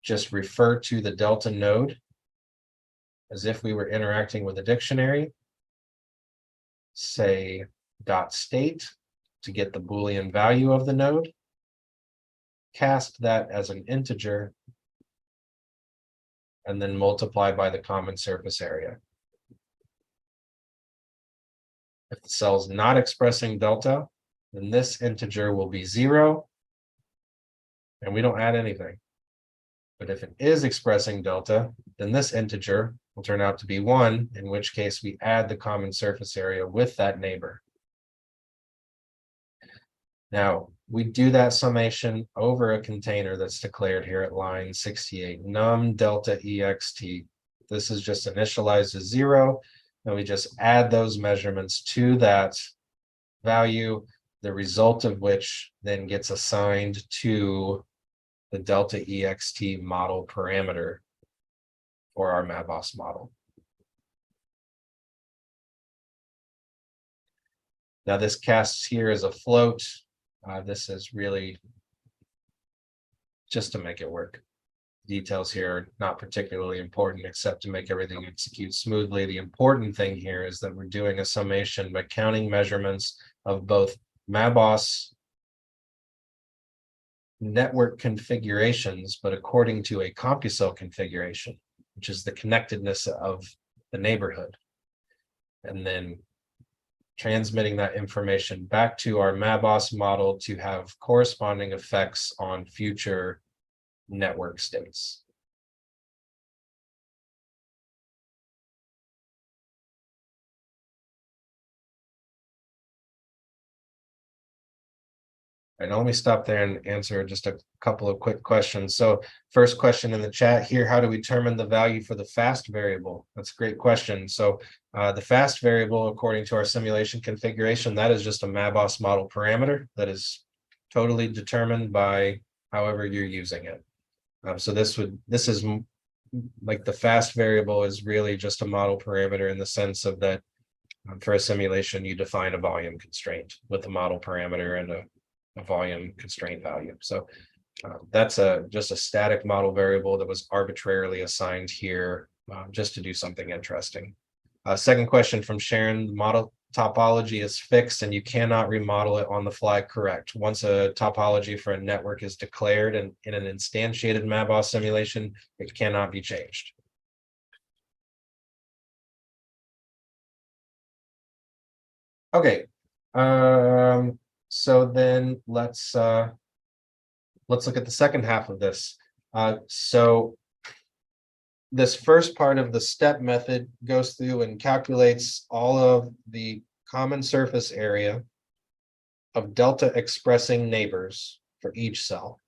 just refer to the delta node as if we were interacting with a dictionary, say dot state to get the Boolean value of the node, cast that as an integer, and then multiply by the common surface area. If the cell's not expressing delta, then this integer will be 0, and we don't add anything. But if it is expressing delta, then this integer will turn out to be 1, in which case we add the common surface area with that neighbor. Now, we do that summation over a container that's declared here at line 68, num delta ext. This is just initialized as 0, and we just add those measurements to that value, the result of which then gets assigned to the delta ext model parameter for our MaBoSS model. Now this casts here as a float. This is really just to make it work. Details here are not particularly important except to make everything execute smoothly. The important thing here is that we're doing a summation by counting measurements of both MaBoSS network configurations, but according to a CompuCell configuration, which is the connectedness of the neighborhood. And then transmitting that information back to our MaBoSS model to have corresponding effects on future network states. And let me stop there and answer just a couple of quick questions. So first question in the chat here, how do we determine the value for the fast variable? That's a great question. So the fast variable, according to our simulation configuration, that is just a MaBoSS model parameter that is totally determined by however you're using it. So this is like the fast variable is really just a model parameter in the sense of that for a simulation, you define a volume constraint with a model parameter and a volume constraint value. So that's just a static model variable that was arbitrarily assigned here just to do something interesting. Second question from Sharon, the model topology is fixed and you cannot remodel it on the fly, correct? Once a topology for a network is declared and in an instantiated MaBoSS simulation, it cannot be changed. Okay. So then let's look at the second half of this. So this first part of the step method goes through and calculates all of the common surface area of delta expressing neighbors for each cell,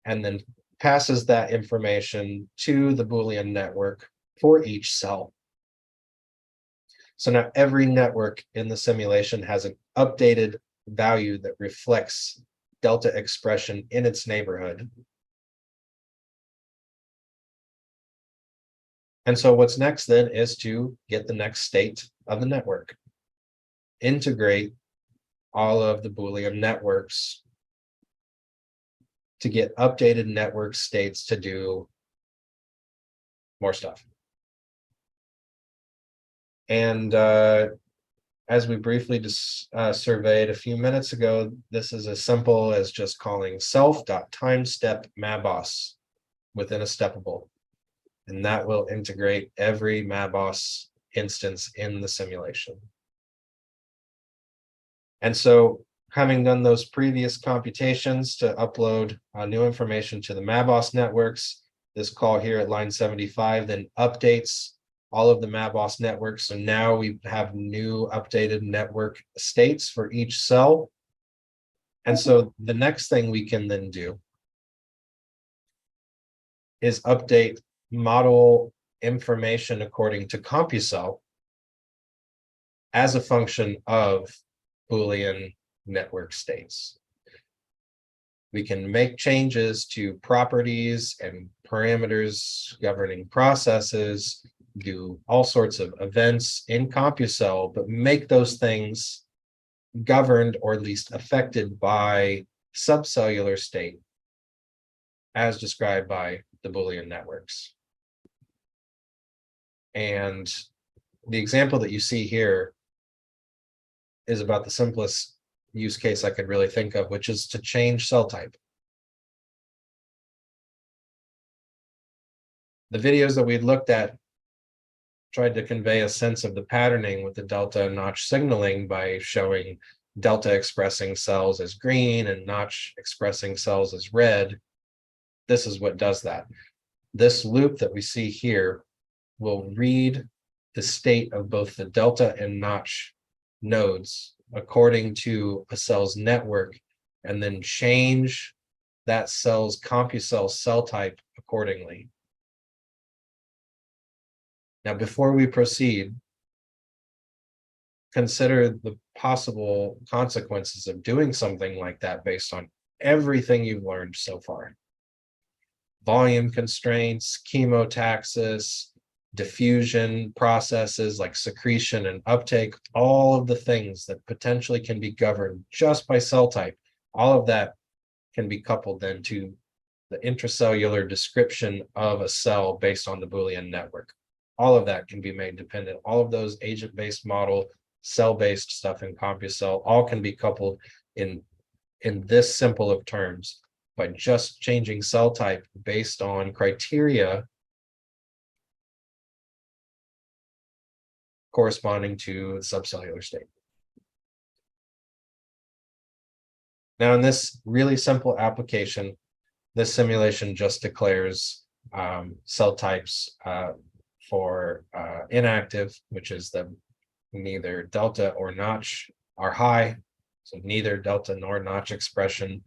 and then passes that information to the Boolean network for each cell. So now every network in the simulation has an updated value that reflects delta expression in its neighborhood. And so what's next then is to get the next state of the network, integrate all of the Boolean networks to get updated network states to do more stuff. And as we briefly surveyed a few minutes ago, this is as simple as just calling self.timestep MaBoSS within a steppable. And that will integrate every MaBoSS instance in the simulation. And so, having done those previous computations to upload new information to the MaBoSS networks, this call here at line 75 then updates all of the MaBoSS networks. So now we have new updated network states for each cell. And so the next thing we can then do is update model information according to CompuCell as a function of Boolean network states. We can make changes to properties and parameters governing processes, do all sorts of events in CompuCell, but make those things governed or at least affected by subcellular state as described by the Boolean networks. And the example that you see here is about the simplest use case I could really think of, which is to change cell type. The videos that we looked at tried to convey a sense of the patterning with the delta and notch signaling by showing delta expressing cells as green and notch expressing cells as red. This is what does that. This loop that we see here will read the state of both the delta and notch nodes according to a cell's network, and then change that cell's CompuCell cell type accordingly. Now, before we proceed, consider the possible consequences of doing something like that based on everything you've learned so far. Volume constraints, chemotaxis, diffusion processes like secretion and uptake, all of the things that potentially can be governed just by cell type, all of that can be coupled then to the intracellular description of a cell based on the Boolean network. All of that can be made dependent. All of those agent-based model, cell-based stuff in CompuCell, all can be coupled in this simple of terms by just changing cell type based on criteria corresponding to subcellular state. Now, in this really simple application, this simulation just declares cell types for inactive, which is the neither delta or notch are high, so neither delta nor notch expression.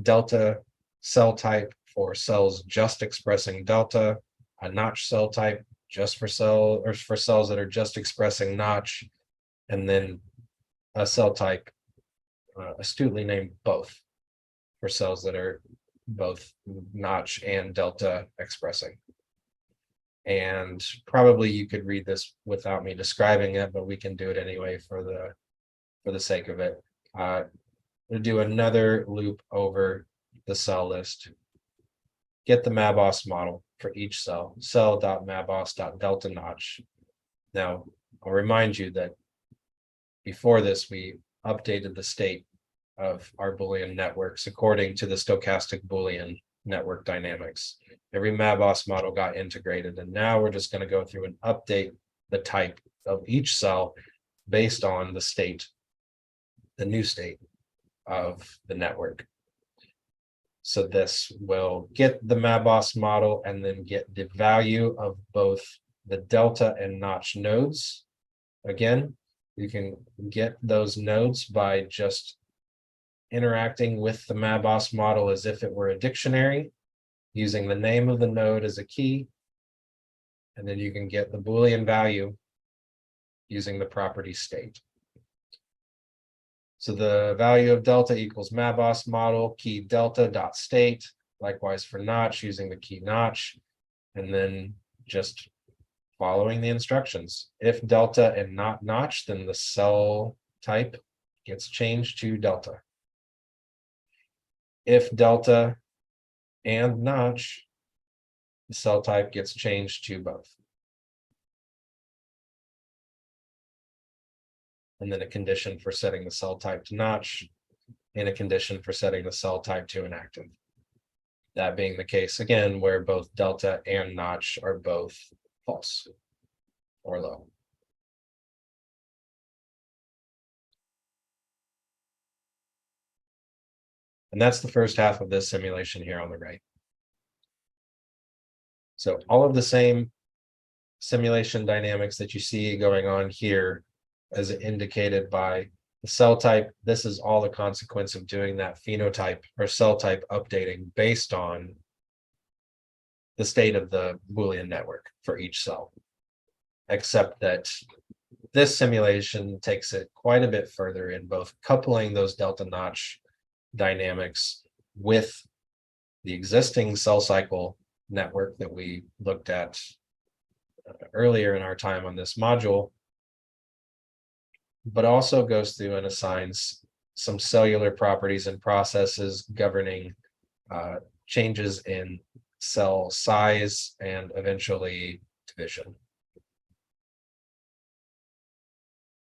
Delta cell type for cells just expressing delta, a notch cell type just for cells that are just expressing notch, and then a cell type astutely named both for cells that are both notch and delta expressing. And probably you could read this without me describing it, but we can do it anyway for the sake of it. We'll do another loop over the cell list. Get the MaBoSS model for each cell, cell.maboss.delta notch. Now, I'll remind you that before this, we updated the state of our Boolean networks according to the stochastic Boolean network dynamics. Every MaBoSS model got integrated, and now we're just going to go through and update the type of each cell based on the state, the new state of the network. So this will get the MaBoSS model and then get the value of both the delta and notch nodes again, You can get those nodes by just interacting with the MaBoSS model as if it were a dictionary, using the name of the node as a key, and then you can get the Boolean value using the property state. So the value of delta equals MaBoSS model key delta dot state. Likewise for notch, using the key notch, and then just following the instructions. If delta and not notch, then the cell type gets changed to delta. If delta and notch, the cell type gets changed to both. And then a condition for setting the cell type to notch, and a condition for setting the cell type to inactive. That being the case, again, where both delta and notch are both false or low. And that's the first half of this simulation here on the right. So all of the same simulation dynamics that you see going on here, as indicated by the cell type, this is all the consequence of doing that phenotype or cell type updating based on the state of the Boolean network for each cell. Except that this simulation takes it quite a bit further in both coupling those delta notch dynamics with the existing cell cycle network that we looked at earlier in our time on this module, but also goes through and assigns some cellular properties and processes governing changes in cell size and eventually division.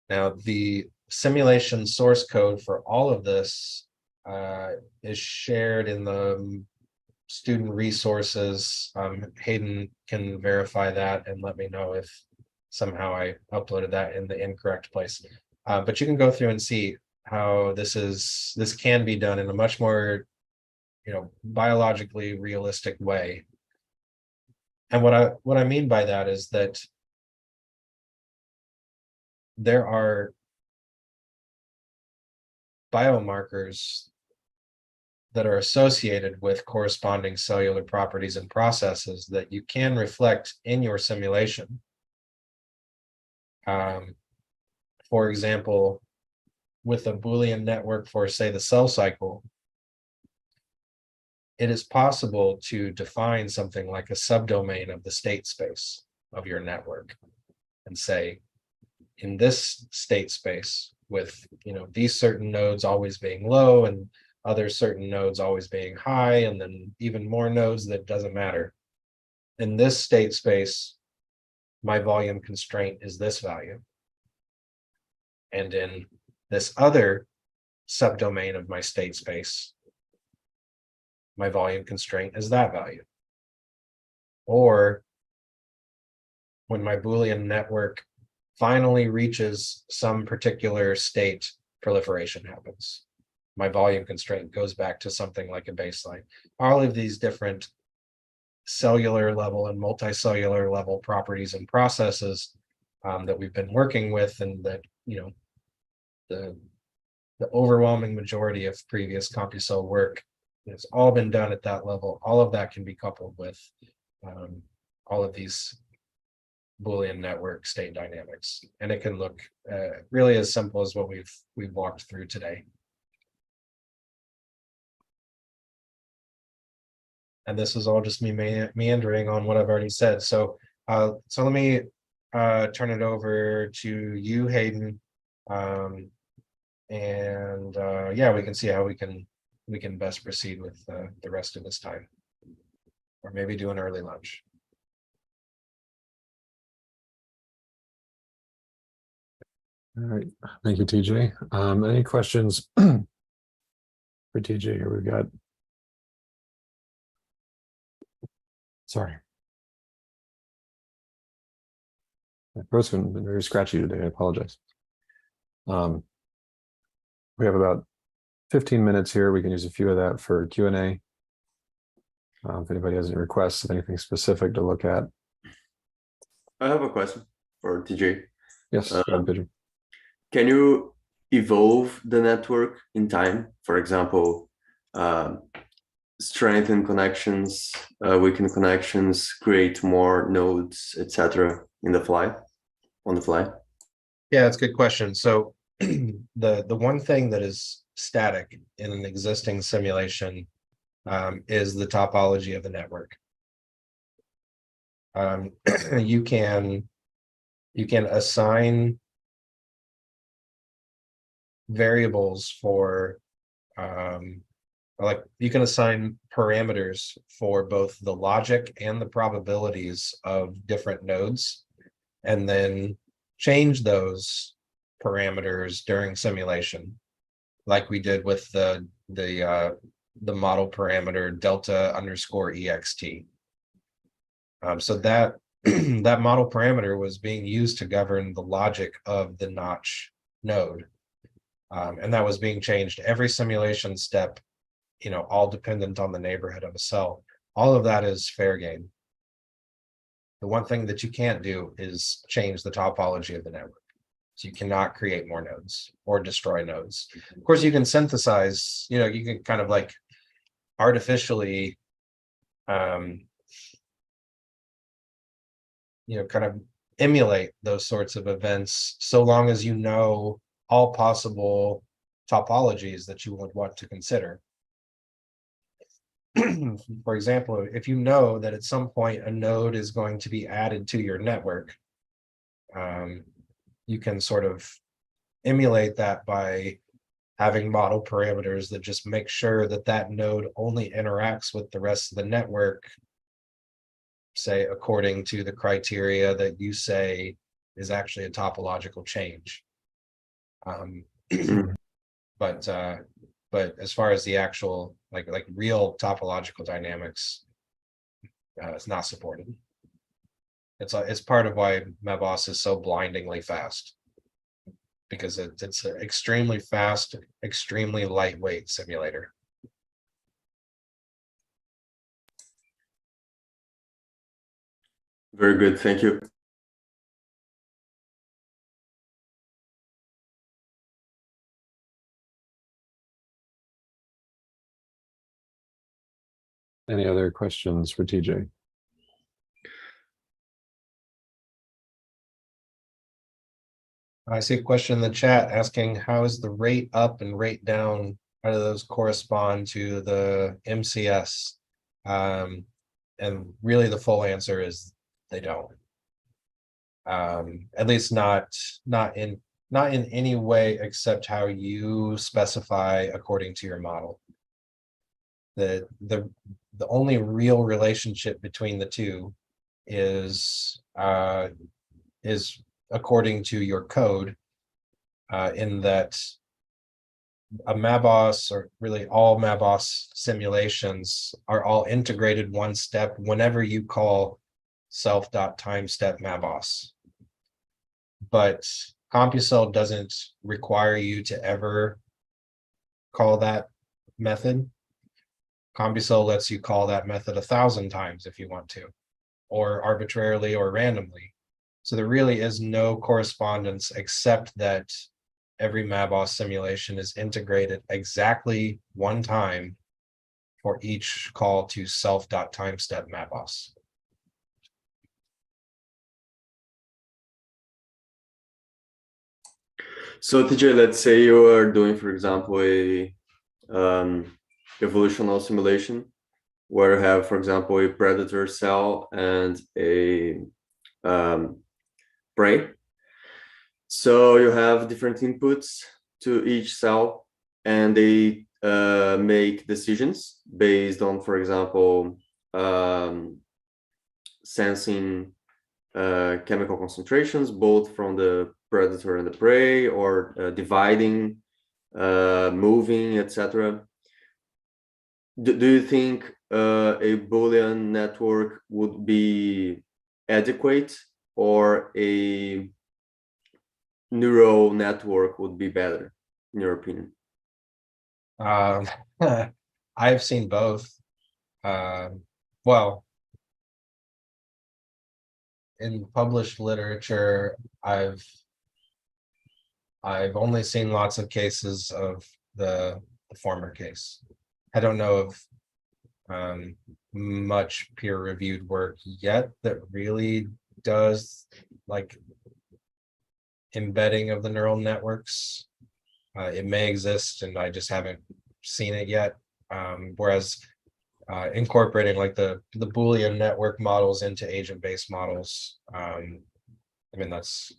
Now, the simulation source code for all of this is shared in the student resources. Hayden can verify that and let me know if somehow I uploaded that in the incorrect place. But you can go through and see how this can be done in a much more, biologically realistic way. And what I mean by that is that there are biomarkers that are associated with corresponding cellular properties and processes that you can reflect in your simulation. For example, with a Boolean network for, say, the cell cycle, it is possible to define something like a subdomain of the state space of your network and say, in this state space with, these certain nodes always being low and other certain nodes always being high, and then even more nodes that doesn't matter. In this state space, my volume constraint is this value. And in this other subdomain of my state space, my volume constraint is that value. Or when my Boolean network finally reaches some particular state, proliferation happens. My volume constraint goes back to something like a baseline. All of these different cellular level and multicellular level properties and processes that we've been working with, and that, the overwhelming majority of previous CompuCell work, it's all been done at that level. All of that can be coupled with all of these Boolean network state dynamics, and it can look really as simple as what we've walked through today. And this is all just me meandering on what I've already said. So let me turn it over to you, Hayden, yeah, we can see how we can best proceed with the rest of this time, or maybe do an early lunch. All right, thank you, TJ. Any questions for TJ here? We've got, sorry. My throat's been very scratchy today, I apologize. We have about 15 minutes here. We can use a few of that for Q&A. If anybody has any requests of anything specific to look at. I have a question for TJ. Yes, go ahead, Pedro. can you evolve the network in time? For example, strengthen connections, weaken connections, create more nodes, etc. on the fly? Yeah, that's a good question. So the one thing that is static in an existing simulation is the topology of the network. You can assign variables for like you can assign parameters for both the logic and the probabilities of different nodes, and then change those parameters during simulation, like we did with the model parameter delta underscore ext. So that that model parameter was being used to govern the logic of the notch node. And that was being changed every simulation step, all dependent on the neighborhood of a cell. All of that is fair game. The one thing that you can't do is change the topology of the network. So you cannot create more nodes or destroy nodes. Of course, you can synthesize, you can kind of like artificially, kind of emulate those sorts of events, so long as you know all possible topologies that you would want to consider. For example, if you know that at some point a node is going to be added to your network, you can sort of emulate that by having model parameters that just make sure that that node only interacts with the rest of the network, say, according to the criteria that you say is actually a topological change. But as far as the actual like real topological dynamics, it's not supported. It's part of why MaBoSS is so blindingly fast, because it's an extremely fast, extremely lightweight simulator. Very good, thank you. Any other questions for TJ? I see a question in the chat asking, how is the rate up and rate down? How do those correspond to the MCS? And really the full answer is they don't. At least not in any way except how you specify according to your model. The only real relationship between the two is according to your code, in that a MaBoSS, or really all MaBoSS simulations, are all integrated one step whenever you call self.timestep MaBoSS. But CompuCell doesn't require you to ever call that method. CompuCell lets you call that method 1,000 times if you want to, or arbitrarily or randomly. So there really is no correspondence, except that every MaBoSS simulation is integrated exactly one time for each call to self.timestep MaBoSS. So TJ, let's say you are doing, for example, a evolutional simulation where you have, for example, a predator cell and a prey. So you have different inputs to each cell, and they make decisions based on, for example, sensing chemical concentrations, both from the predator and the prey, or dividing, moving, etc. Do you think a Boolean network would be adequate, or a neural network would be better, in your opinion? I've seen both. Well, in published literature, I've I've only seen lots of cases of the former case. I don't know of much peer-reviewed work yet that really does like embedding of the neural networks. It may exist and I just haven't seen it yet. Whereas incorporating like the Boolean network models into agent-based models, I mean, that's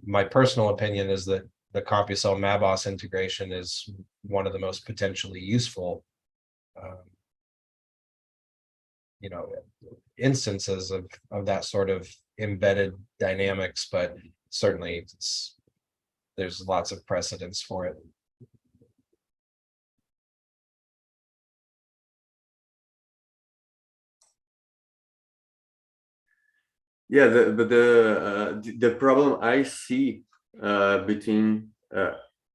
my personal opinion is that the CompuCell MaBoSS integration is one of the most potentially useful you know, instances of that sort of embedded dynamics, but certainly there's lots of precedence for it. Yeah, the problem I see between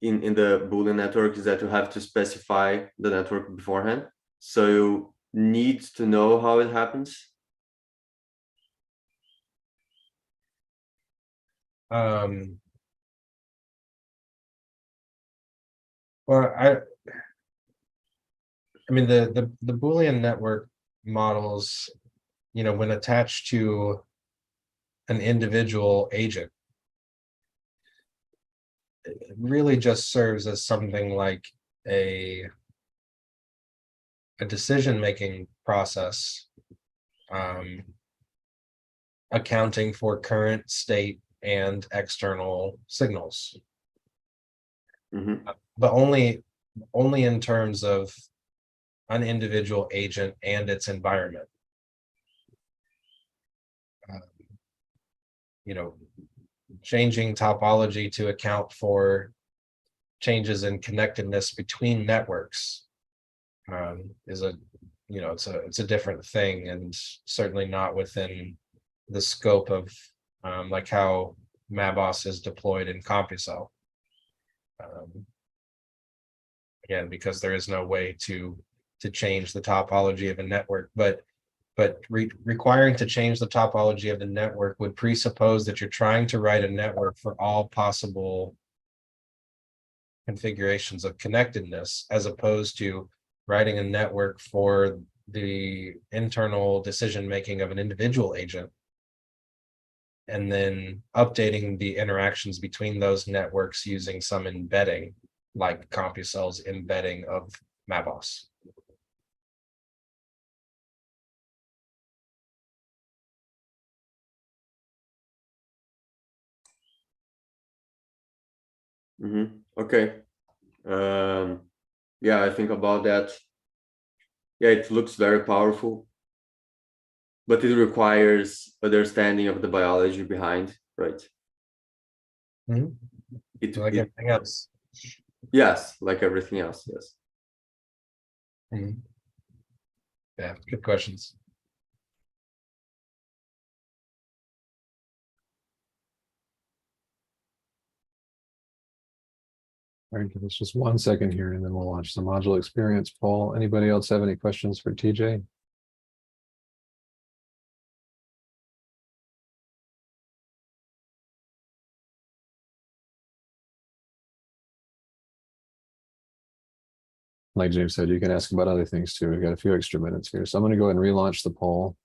in the Boolean network is that you have to specify the network beforehand. So you need to know how it happens. Well, I mean the Boolean network models, you know, when attached to an individual agent, it really just serves as something like a decision-making process, accounting for current state and external signals, but only in terms of an individual agent and its environment. You know, changing topology to account for changes in connectedness between networks is a, you know, it's a different thing, and certainly not within the scope of like how MaBoSS is deployed in CompuCell. Again, because there is no way to change the topology of a network, but requiring to change the topology of the network would presuppose that you're trying to write a network for all possible configurations of connectedness, as opposed to writing a network for the internal decision making of an individual agent, and then updating the interactions between those networks using some embedding, like CompuCell's embedding of MaBoSS. Okay. Yeah, I think about that. Yeah, it looks very powerful, but it requires understanding of the biology behind, right? Like everything else. Yes, like everything else, yes. Yeah, good questions. All right, give us just 1 second here and then we'll launch the module experience poll. Anybody else have any questions for TJ? Like James said, you can ask about other things too. We've got a few extra minutes here. So I'm going to go ahead and relaunch the poll.